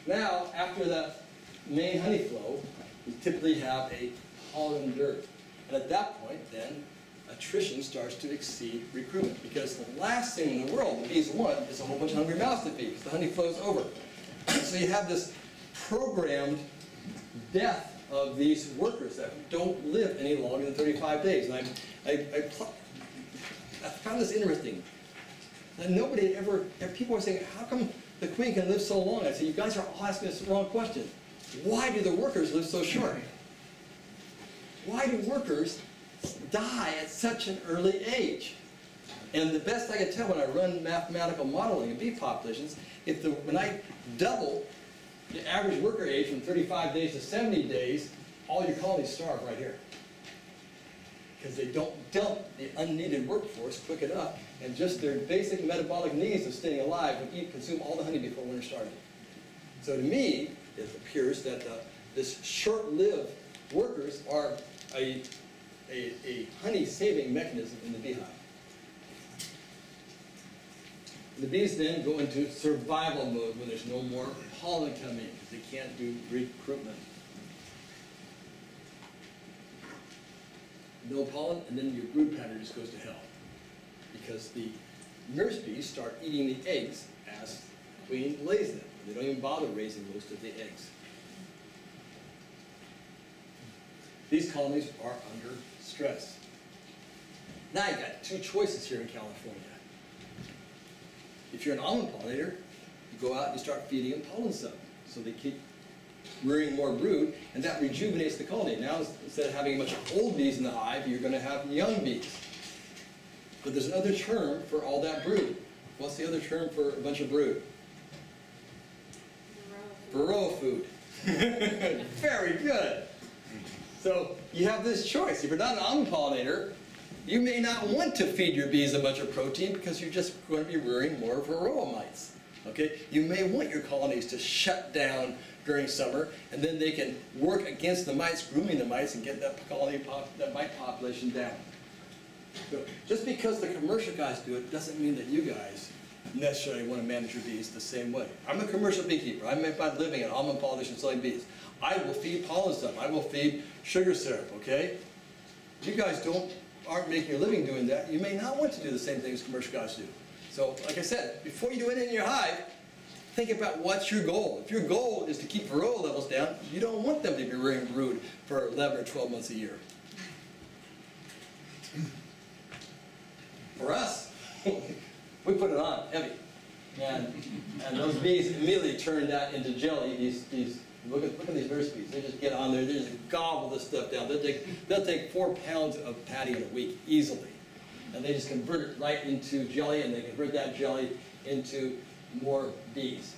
B: Now, after that main honey flow, you typically have a pollen dearth. And at that point, then, attrition starts to exceed recruitment, because the last thing in the world the bees want is a whole bunch of hungry mouths to feed. The honey flows over. So you have this programmed death of these workers that don't live any longer than 35 days. And I found this interesting. And nobody ever, people were saying, how come the queen can live so long? I said, you guys are all asking us the wrong question. Why do the workers live so short? Why do workers die at such an early age? And the best I can tell when I run mathematical modeling of bee populations, when I double the average worker age from 35 days to 70 days, all your colonies starve right here. Because they don't dump the unneeded workforce quick enough, and just their basic metabolic needs of staying alive would honey all the honey before winter started. So to me, it appears that this short-lived workers are a honey-saving mechanism in the beehive. The bees then go into survival mode when there's no more pollen coming in, because they can't do recruitment. No pollen, and then your brood pattern just goes to hell, because the nurse bees start eating the eggs as the queen lays them. They don't even bother raising most of the eggs. These colonies are under stress. Now you've got two choices here in California. If you're an almond pollinator, you go out and you start feeding them pollen stuff, so they keep rearing more brood, and that rejuvenates the colony. Now, instead of having a bunch of old bees in the hive, you're going to have young bees. But there's another term for all that brood. What's the other term for a bunch of brood? Varroa food. Very good. So you have this choice. If you're not an almond pollinator, you may not want to feed your bees a bunch of protein because you're just going to be rearing more varroa mites. Okay? You may want your colonies to shut down during summer, and then they can work against the mites, grooming the mites, and get that that mite population down. So just because the commercial guys do it doesn't mean that you guys necessarily want to manage your bees the same way. I'm a commercial beekeeper. I make my living in almond pollination selling bees. I will feed pollen stuff. I will feed sugar syrup, okay? If you guys aren't making your living doing that, you may not want to do the same thing as commercial guys do. So, like I said, before you do anything in your hive, think about what's your goal. If your goal is to keep varroa levels down, you don't want them to be rearing brood for 11 or 12 months a year. For us, we put it on heavy. And those bees immediately turn that into jelly. Look at these nurse bees. They just get on there, they just gobble this stuff down. They'll take 4 pounds of patty in a week easily. And they just convert it right into jelly, and they convert that jelly into more bees.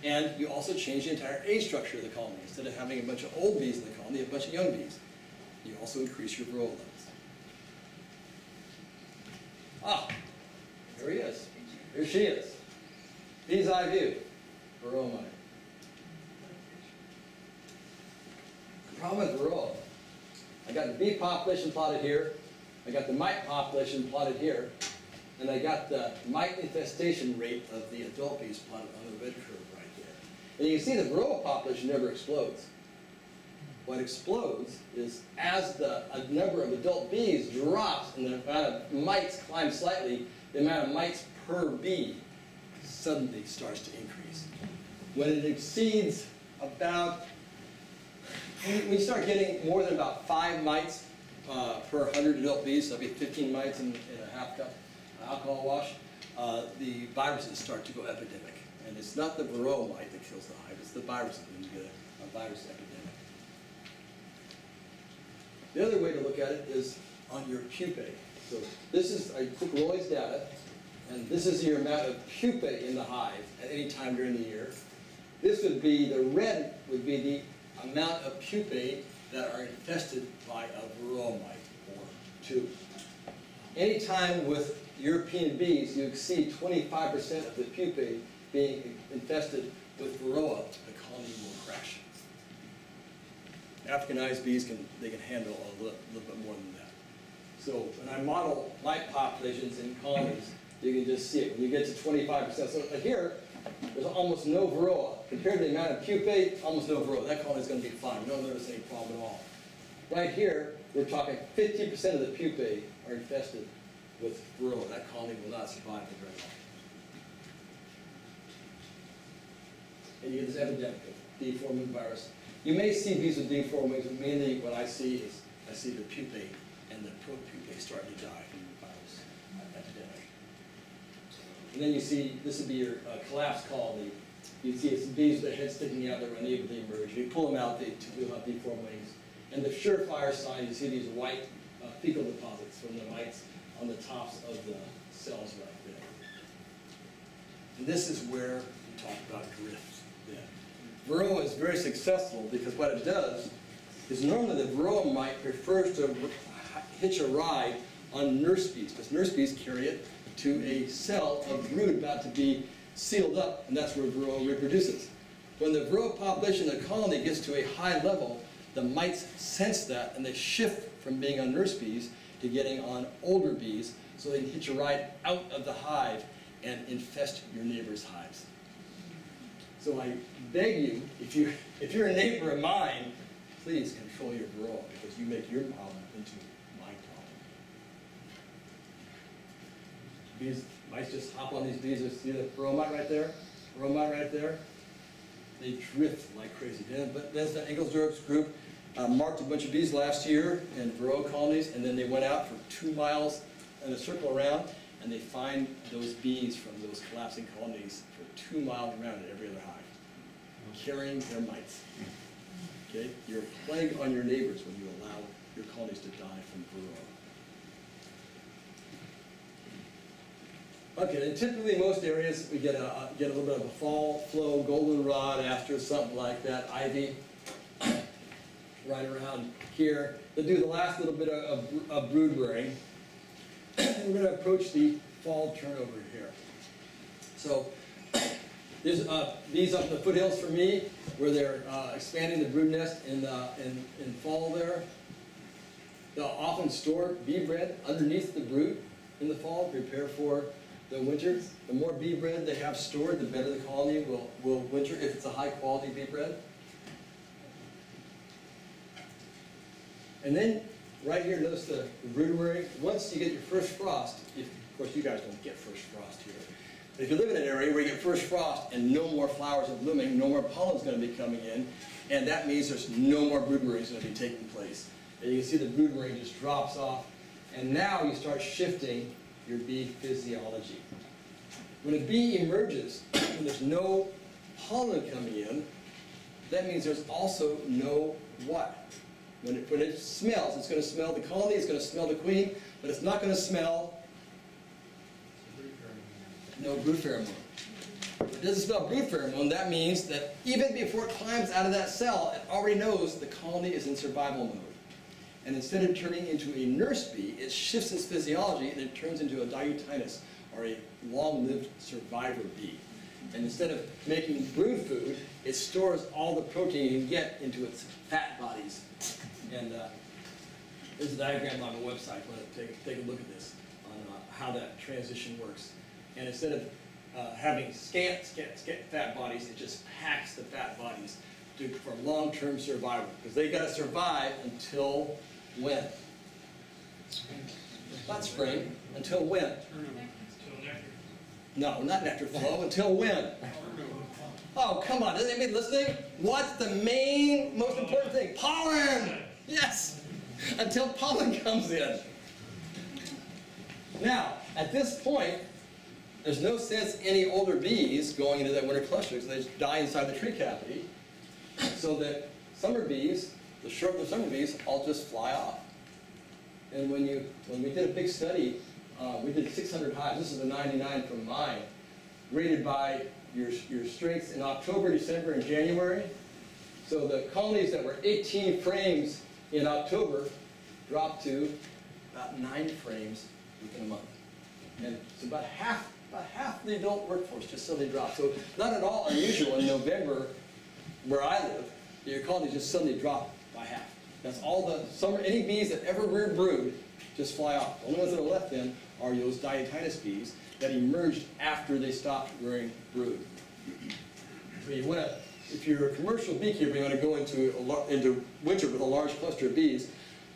B: And you also change the entire age structure of the colony. Instead of having a bunch of old bees in the colony, you have a bunch of young bees. You also increase your varroa levels. Ah, there he is. Here she is. Bee's eye view. Varroa mite. The problem with varroa, I got the bee population plotted here, I got the mite population plotted here, and I got the mite infestation rate of the adult bees plotted on the red curve right there. And you can see the varroa population never explodes. What explodes is as the number of adult bees drops and the amount of mites climbs slightly, the amount of mites per bee suddenly starts to increase. When it exceeds about, when you start getting more than about 5 mites per 100 adult bees, so that'd be 15 mites in a half cup alcohol wash, the viruses start to go epidemic. And it's not the varroa mite that kills the hive, it's the viruses when you get a virus epidemic. The other way to look at it is on your pupae. So this is, I took Roy's data, and this is your amount of pupae in the hive at any time during the year. This would be, the red would be the amount of pupae that are infested by a varroa mite or 2. Anytime with European bees you exceed 25% of the pupae being infested with varroa, the colony will crash. Africanized bees can handle a little bit more than that. So when I model mite populations in colonies, you can just see it. When you get to 25%, so here, there's almost no varroa. Compared to the amount of pupae, almost no varroa. That colony is going to be fine. You don't notice any problem at all. Right here, we're talking 50% of the pupae are infested with varroa. That colony will not survive for very long. And you get this epidemic of deforming virus. You may see bees with deformed wings, but mainly what I see is I see the pupae and the propupae starting to die from the virus epidemic. And then you see, this would be your collapsed colony. You see some bees with their heads sticking out that are unable to emerge. You pull them out, they'll have deformed wings. And the surefire sign, you see these white fecal deposits from the mites on the tops of the cells right there. And this is where we talk about drift. Varroa is very successful because what it does is normally the varroa mite prefers to hitch a ride on nurse bees, because nurse bees carry it to a cell of brood about to be sealed up, and that's where varroa reproduces. When the varroa population in the colony gets to a high level, the mites sense that, and they shift from being on nurse bees to getting on older bees, so they can hitch a ride out of the hive and infest your neighbor's hives. So I beg you, if you're a neighbor of mine, please control your varroa, because you make your problem into my problem. Bees, mice just hop on these bees. See the varroa mite right there? Varroa mite right there? They drift like crazy. But there's the Engelsdorf's group marked a bunch of bees last year in Varroa colonies, and then they went out for 2 miles in a circle around, and they find those bees from those collapsing colonies for 2 miles around at every other hive, carrying their mites. Okay? You're a plague on your neighbors when you allow your colonies to die from Varroa. Okay, and typically in most areas we get a little bit of a fall flow, goldenrod, aster, something like that, ivy, right around here. They'll do the last little bit of brood rearing. And we're going to approach the fall turnover here. So there's bees up in the foothills for me, where they're expanding the brood nest in fall there. They'll often store bee bread underneath the brood in the fall, prepare for the winter. The more bee bread they have stored, the better the colony will winter if it's a high quality bee bread. And then right here, notice the brood rearing. Once you get your first frost, of course you guys don't get first frost here. But if you live in an area where you get first frost and no more flowers are blooming, no more pollen's going to be coming in, and that means there's no more brood rearing going to be taking place. And you can see the brood rearing just drops off, and now you start shifting your bee physiology. When a bee emerges, when there's no pollen coming in, that means there's also no what? When it smells, it's going to smell the colony, it's going to smell the queen, but it's not going to smell no brood pheromone. If it doesn't smell brood pheromone, that means that even before it climbs out of that cell, it already knows the colony is in survival mode. And instead of turning into a nurse bee, it shifts its physiology and it turns into a diutinus, or a long-lived survivor bee. And instead of making brood food, it stores all the protein it can get into its fat bodies. And there's a diagram on the website. Take a look at this, on how that transition works. And instead of having scant fat bodies, it just packs the fat bodies for long-term survival. Because they got to survive until when? Not spring. Until when? No, not nectar flow. Until when? Oh, come on. Isn't anybody listening? What's the most important thing? Pollen! Yes! Until pollen comes in. Now, at this point, there's no sense any older bees going into that winter cluster because they just die inside the tree cavity. So that summer bees, the short-lived summer bees, all just fly off. And when we did a big study, we did 600 hives. This is the 99 from mine, rated by your strengths in October, December, and January. So the colonies that were 18 frames in October dropped to about 9 frames within a month. And so about half the adult workforce just suddenly dropped. So not at all unusual in November, where I live, your colonies just suddenly drop by half. That's all the summer, any bees that ever reared brood just fly off. The only ones that are left then are those diutinus bees that emerged after they stopped rearing brood. So you want to, if you're a commercial beekeeper, you want to go into winter with a large cluster of bees,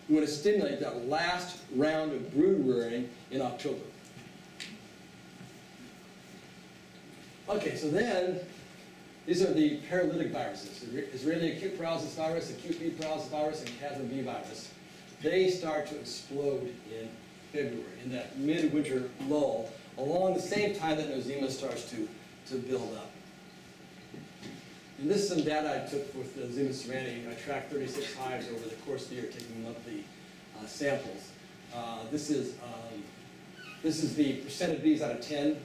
B: you want to stimulate that last round of brood rearing in October. Okay, so then, these are the paralytic viruses. Israeli acute paralysis virus, acute bee paralysis virus, and Kazan bee virus. They start to explode in February, in that midwinter lull, along the same time that nosema starts to build up. And this is some data I took with the Nosema ceranae. I tracked 36 hives over the course of the year, taking monthly samples. This is the percent of bees out of 10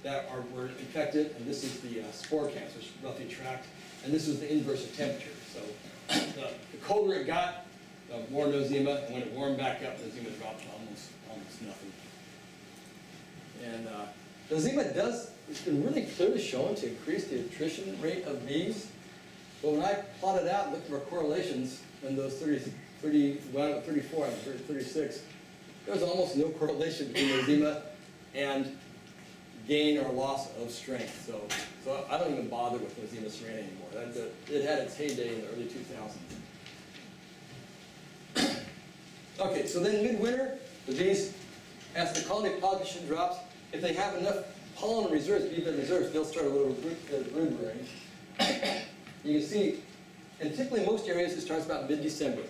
B: that were infected, and this is the spore counts, which roughly tracked, and this is the inverse of temperature. So the colder it got, the more nosema, and when it warmed back up, nosema dropped to almost nothing. And nosema it's been really clearly shown to increase the attrition rate of bees. But when I plotted out and looked for correlations in those 34 and 36, there was almost no correlation between nosema and gain or loss of strength. So I don't even bother with Nosema ceranae anymore. It had its heyday in the early 2000s. Okay, so then midwinter, the bees, as the colony population drops, if they have enough pollen reserves, bee bread reserves, they'll start a little brood rearing. You can see And typically in most areas it starts about mid-December.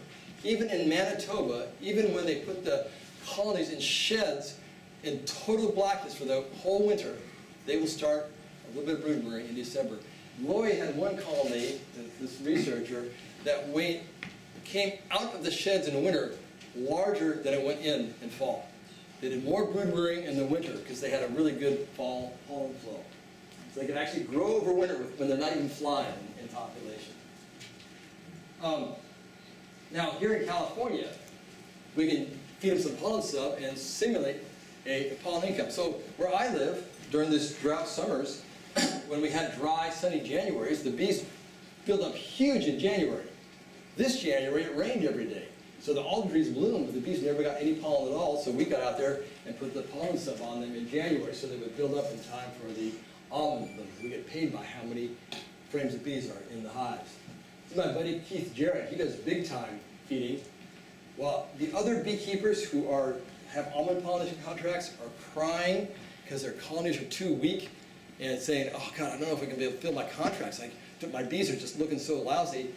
B: Even in Manitoba, even when they put the colonies in sheds in total blackness for the whole winter, they will start a little bit of brood rearing in December. Lloyd had one colony, this researcher, that came out of the sheds in the winter larger than it went in fall. They did more brood rearing in the winter because they had a really good fall pollen flow. So they can actually grow over winter when they're not even flying in population. Now here in California, we can feed them some pollen sub and simulate a pollen income. So where I live, during this drought summers, when we had dry, sunny Januaries, the bees filled up huge in January. This January, it rained every day. So the almond trees bloomed, but the bees never got any pollen at all, so we got out there and put the pollen stuff on them in January so they would build up in time for the almond blooms. We get paid by how many frames of bees are in the hives. So my buddy Keith Jarrett, he does big time feeding, while the other beekeepers who have almond pollination contracts are crying because their colonies are too weak and saying, oh God, I don't know if I can be able to fill my contracts. My bees are just looking so lousy.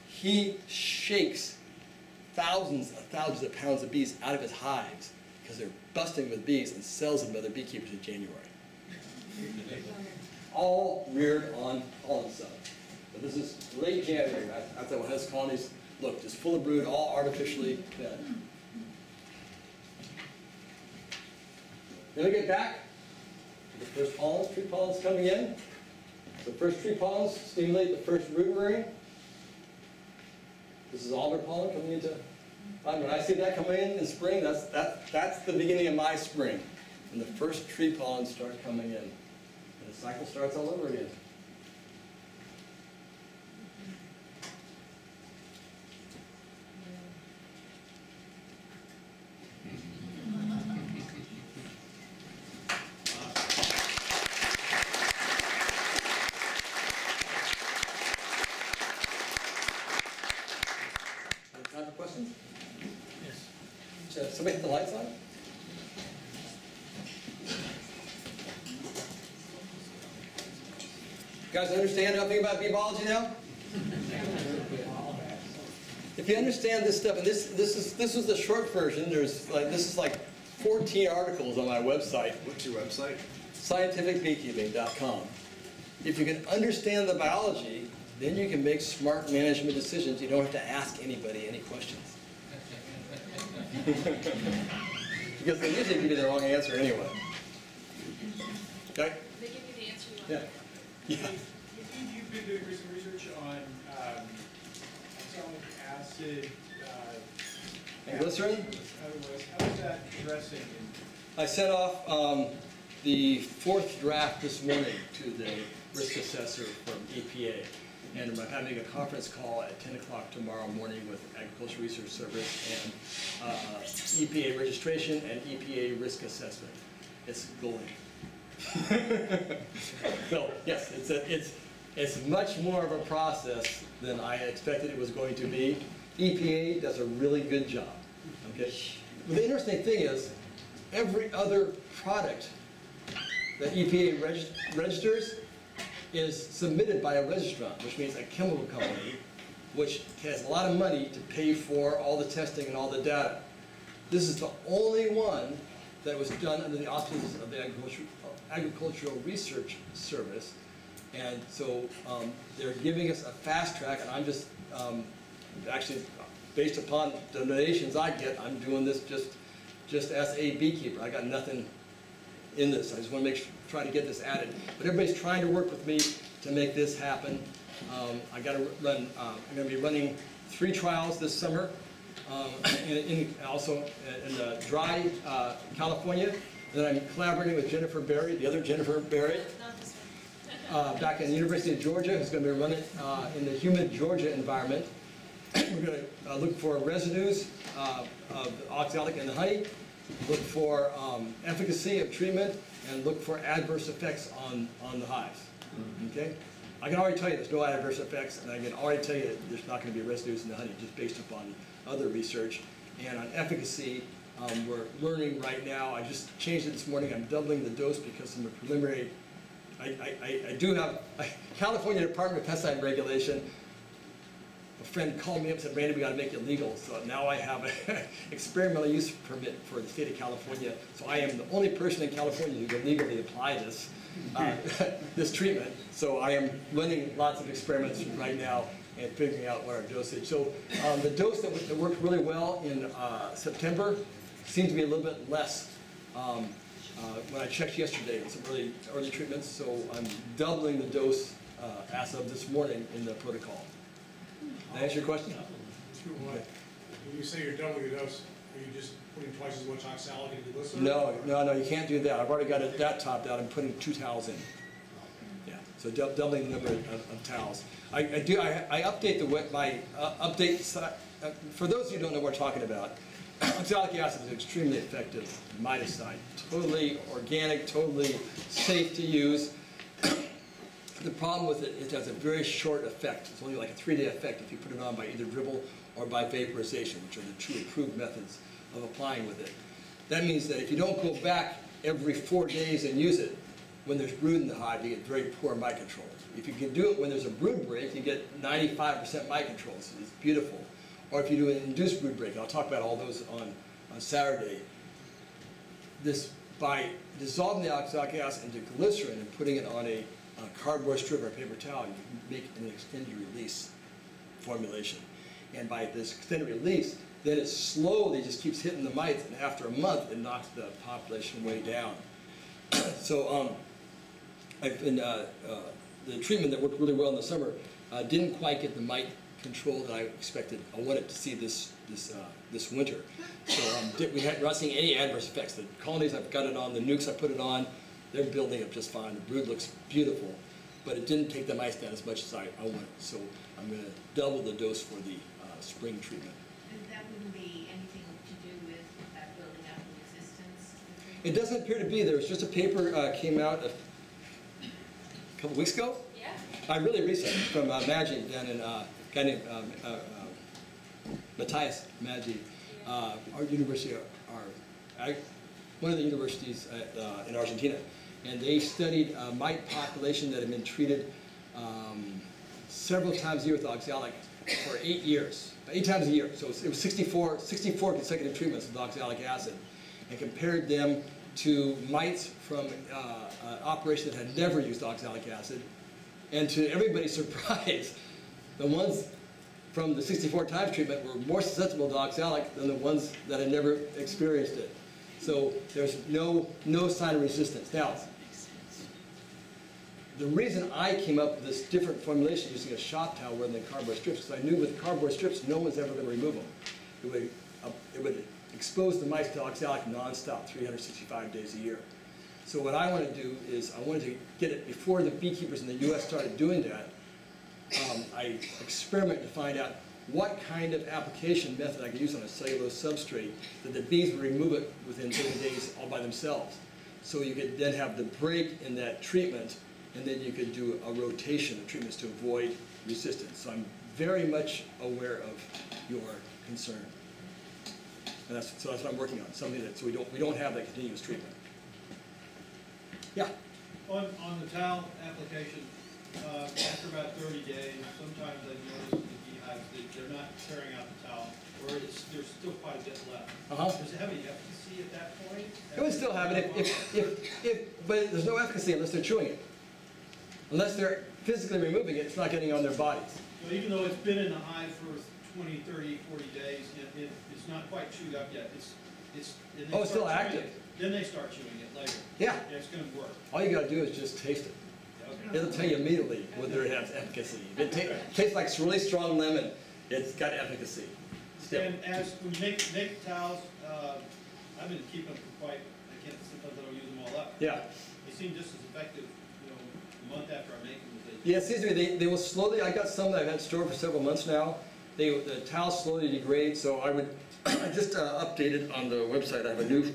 B: He shakes thousands of pounds of bees out of his hives because they're busting with bees and sells them to other beekeepers in January. All reared on pollen sub. But this is late January. That's how his colonies look, just full of brood, all artificially fed. Then we get back to the first pollens, tree pollens coming in. The first tree pollens stimulate the first brood rearing. This is almond pollen coming into. When I see that coming in spring, that's the beginning of my spring, when the first tree pollens start coming in, and the cycle starts all over again. Questions? Yes. Somebody hit the lights on? You guys understand anything about bee biology now? If you understand this stuff, and this is the short version. This is like 14 articles on my website.
C: What's your website?
B: scientificbeekeeping.com. If you can understand the biology, then you can make smart management decisions. You don't have to ask anybody any questions. Because they usually give you the wrong answer anyway. Okay?
D: They give you the answer you want.
B: Yeah. Yeah.
E: You've been doing recent research on oxalic acid
B: And glycerin?
E: Otherwise, how is that addressing?
B: I sent off the 4th draft this morning to the risk assessor from EPA. And I'm having a conference call at 10 o'clock tomorrow morning with Agricultural Research Service and EPA registration and EPA risk assessment. It's going. So yes, it's much more of a process than I expected it was going to be. EPA does a really good job. Okay. But the interesting thing is, every other product that EPA registers is submitted by a registrant, which means a chemical company, which has a lot of money to pay for all the testing and all the data. This is the only one that was done under the auspices of the Agricultural Research Service. And so they're giving us a fast track, and I'm just, actually, based upon the donations I get, I'm doing this just as a beekeeper. I got nothing in this. I just want to try to get this added. But everybody's trying to work with me to make this happen. I got to run. I'm going to be running 3 trials this summer, also in dry California. Then I'm collaborating with Jennifer Berry, the other Jennifer Berry, back in the University of Georgia, who's going to be running in the humid Georgia environment. We're going to look for residues of oxalic in the honey, look for efficacy of treatment, and look for adverse effects on the hives. Okay? I can already tell you there's no adverse effects, and I can already tell you there's not going to be residues in the honey, just based upon other research. And on efficacy, we're learning right now. I just changed it this morning. I'm doubling the dose because I'm a preliminary. I do have California Department of Pesticide Regulation. friend called me up and said, Randy, we got to make it legal. So now I have an experimental use permit for the state of California. So I am the only person in California who can legally apply this, this treatment. So I am running lots of experiments right now and figuring out what our dosage. So the dose that worked really well in September seems to be a little bit less. When I checked yesterday with some early treatments, so I'm doubling the dose as of this morning in the protocol. Did that answer your question?
F: When you say you're doubling the dose, are you just putting twice as much oxalic into the glycerin?
B: No, you can't do that. I've already got that topped out. I'm putting 2 towels in. So doubling the number of towels. I update my updates. For those of you who don't know what we're talking about, oxalic acid is an extremely effective miticide. Totally organic, totally safe to use. The problem with it, it has a very short effect. It's only like a 3-day effect if you put it on by either dribble or by vaporization, which are the 2 approved methods of applying with it. That means that if you don't go back every 4 days and use it, when there's brood in the hive, you get very poor mite control. If you can do it when there's a brood break, you get 95% mite control. So it's beautiful. Or if you do an induced brood break, and I'll talk about all those on Saturday. By dissolving the oxalic acid into glycerin and putting it on a cardboard strip or a paper towel, you can make an extended release formulation. And by this extended release, then it slowly just keeps hitting the mites, and after a month, it knocks the population way down. So the treatment that worked really well in the summer didn't quite get the mite control that I expected. I wanted to see this winter. So we're not seeing any adverse effects. The colonies I've got it on, the nukes I put it on, they're building up just fine. The brood looks beautiful, but it didn't take the mites down as much as I wanted. So I'm going to double the dose for the spring treatment.
G: And that wouldn't be anything to do with building up the resistance?
B: It doesn't appear to be. There was just a paper came out a couple weeks ago.
D: Yeah.
B: Really recent from Maggi down in a guy named Matthias Maggi, our university, one of the universities in Argentina, and they studied mite population that had been treated several times a year with oxalic for 8 years, 8 times a year. So it was 64 consecutive treatments with oxalic acid, and compared them to mites from an operation that had never used oxalic acid, and to everybody's surprise, the ones from the 64 times treatment were more susceptible to oxalic than the ones that had never experienced it. So there's no sign of resistance. Now, the reason I came up with this different formulation using a shop towel rather than cardboard strips, because I knew with cardboard strips, no one's ever going to remove them. It would expose the mice to oxalic nonstop, 365 days a year. So what I want to do is I wanted to get it before the beekeepers in the U.S. started doing that. I experimented to find out what kind of application method I could use on a cellulose substrate that the bees would remove it within 30 days all by themselves. So you could then have the break in that treatment, and then you could do a rotation of treatments to avoid resistance. So I'm very much aware of your concern. And that's what I'm working on, something that so we don't have that continuous treatment. Yeah.
H: On the towel application, after about 30 days, sometimes I've noticed in the beehives that they're not tearing out the towel, or there's still quite a bit left. Does it have any efficacy at that point?
B: It would still have it, but there's no efficacy unless they're chewing it. Unless they're physically removing it, it's not getting on their bodies.
H: So even though it's been in the hive for 20, 30, 40 days, it's not quite chewed up yet. It's
B: still active.
H: Then they start chewing it later.
B: Yeah.
H: It's going to work.
B: All you got to do is just taste it.
H: Okay.
B: It'll tell you immediately whether it has efficacy. If it tastes like really strong lemon, it's got efficacy. Still.
H: And as we make towels, I've been keeping them for sometimes I don't use them all up.
B: Yeah.
H: They seem just as effective, a month after I make them as they
B: Yeah, it seems to me they will slowly, I got some that I've had stored for several months now. The towels slowly degrade, so I just updated on the website. I have a new,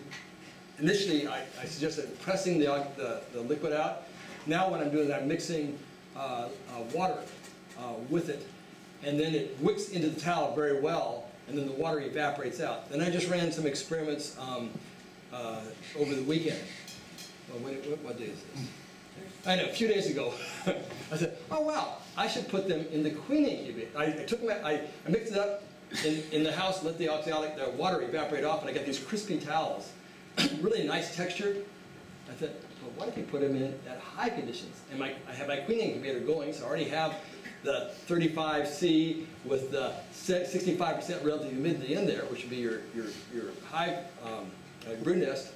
B: initially I suggested pressing the liquid out. Now what I'm doing is I'm mixing water with it, and then it wicks into the towel very well, and then the water evaporates out. Then I just ran some experiments over the weekend. Well, what day is this? I know, a few days ago, I said, oh wow, I should put them in the queen incubator. I took them, I mixed it up in the house, let the oxalic, the water evaporate off, and I got these crispy towels. Really nice texture. I thought, well, why don't you put them in at high conditions? And I have my queen incubator going, so I already have the 35C with the 65% relative humidity in there, which would be your hive brood nest,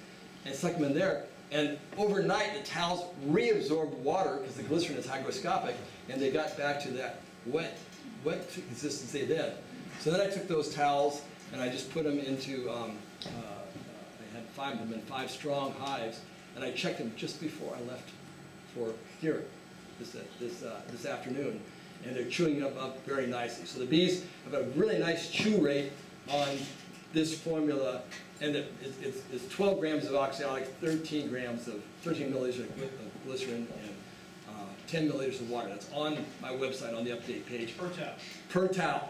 B: and stuck them in there. And overnight, the towels reabsorbed water because the glycerin is hygroscopic, and they got back to that wet consistency then. So then I took those towels and I just put them into, I had 5 of them in 5 strong hives, and I checked them just before I left for here this afternoon, and they're chewing them up very nicely. So the bees have a really nice chew rate on this formula, and it's 12 grams of oxalic, 13 milliliters of glycerin, and 10 milliliters of water. That's on my website on the update page.
H: Per towel.
B: Per towel.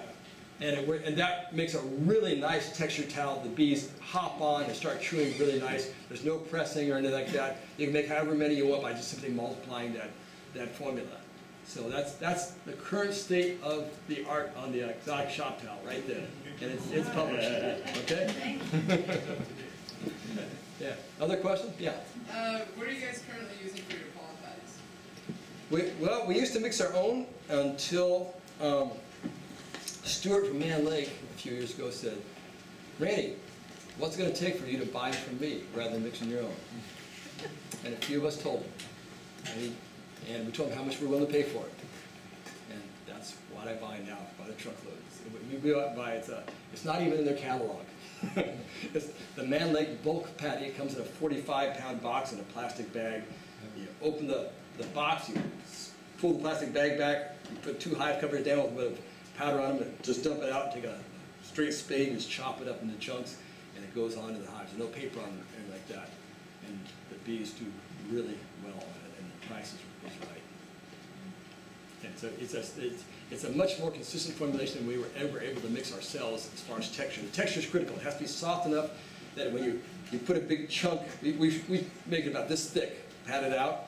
B: And that makes a really nice textured towel. The bees hop on and start chewing really nice. There's no pressing or anything like that. You can make however many you want by just simply multiplying that formula. So that's the current state of the art on the exotic shop towel right there. And it's published, okay? Yeah, other questions? Yeah.
I: What are you guys currently using for your pollen patties?
B: We used to mix our own until Stuart from Man Lake a few years ago said, Randy, what's it going to take for you to buy from me rather than mixing your own? And a few of us told him. And we told him how much we're willing to pay for it. And that's what I buy now by the truckload. We buy it's not even in their catalog. It's the Man Lake bulk patty. It comes in a 45-pound box in a plastic bag. You open the box, you pull the plastic bag back, you put 2 hive covers down with a bit of powder on them, and just dump it out, take a straight spade and just chop it up into chunks, and it goes on to the hives. There's no paper on it or anything like that. And the bees do really well on it, and the price is right. And so it's a much more consistent formulation than we were ever able to mix ourselves as far as texture. The texture is critical. It has to be soft enough that when you put a big chunk, we make it about this thick, pat it out,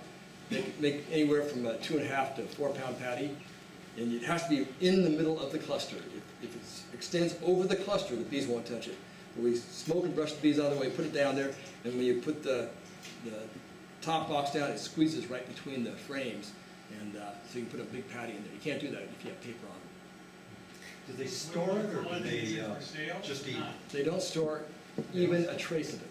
B: make anywhere from a 2.5 to 4 pound patty, and it has to be in the middle of the cluster. If it extends over the cluster, the bees won't touch it. But we smoke and brush the bees out of the way, put it down there, and when you put the top box down, it squeezes right between the frames, and so you can put a big patty in there. You can't do that if you have paper on it.
J: Do they store it, or do they just eat?
B: They don't store even a trace of it.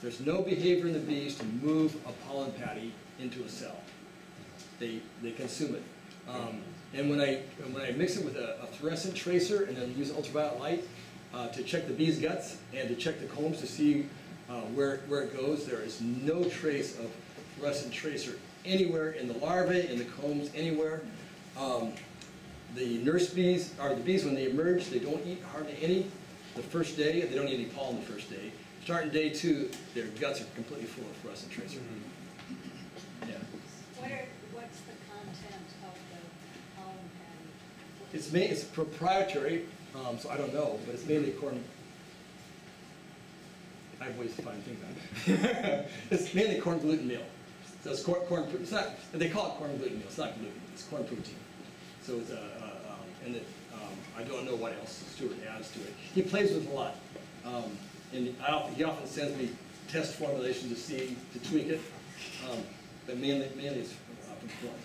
B: There's no behavior in the bees to move a pollen patty into a cell. They consume it. And when I mix it with a fluorescent tracer and then use ultraviolet light to check the bees' guts and to check the combs to see where it goes, there is no trace of fluorescent tracer anywhere in the larvae, in the combs, anywhere. The nurse bees, or the bees when they emerge, they don't eat hardly any the first day. They don't eat any pollen the first day. Starting day 2, their guts are completely full of fluorescent tracer. Yeah.
K: What's the content of the pollen patty?
B: It's proprietary, so I don't know, but it's mainly corn. I have ways to find things out. It's mainly corn gluten meal. So it's corn. It's not. They call it corn gluten meal. It's not gluten. It's corn protein. So it's I don't know what else Stuart adds to it. He plays with it a lot, and he often sends me test formulations to tweak it, but mainly it's from corn.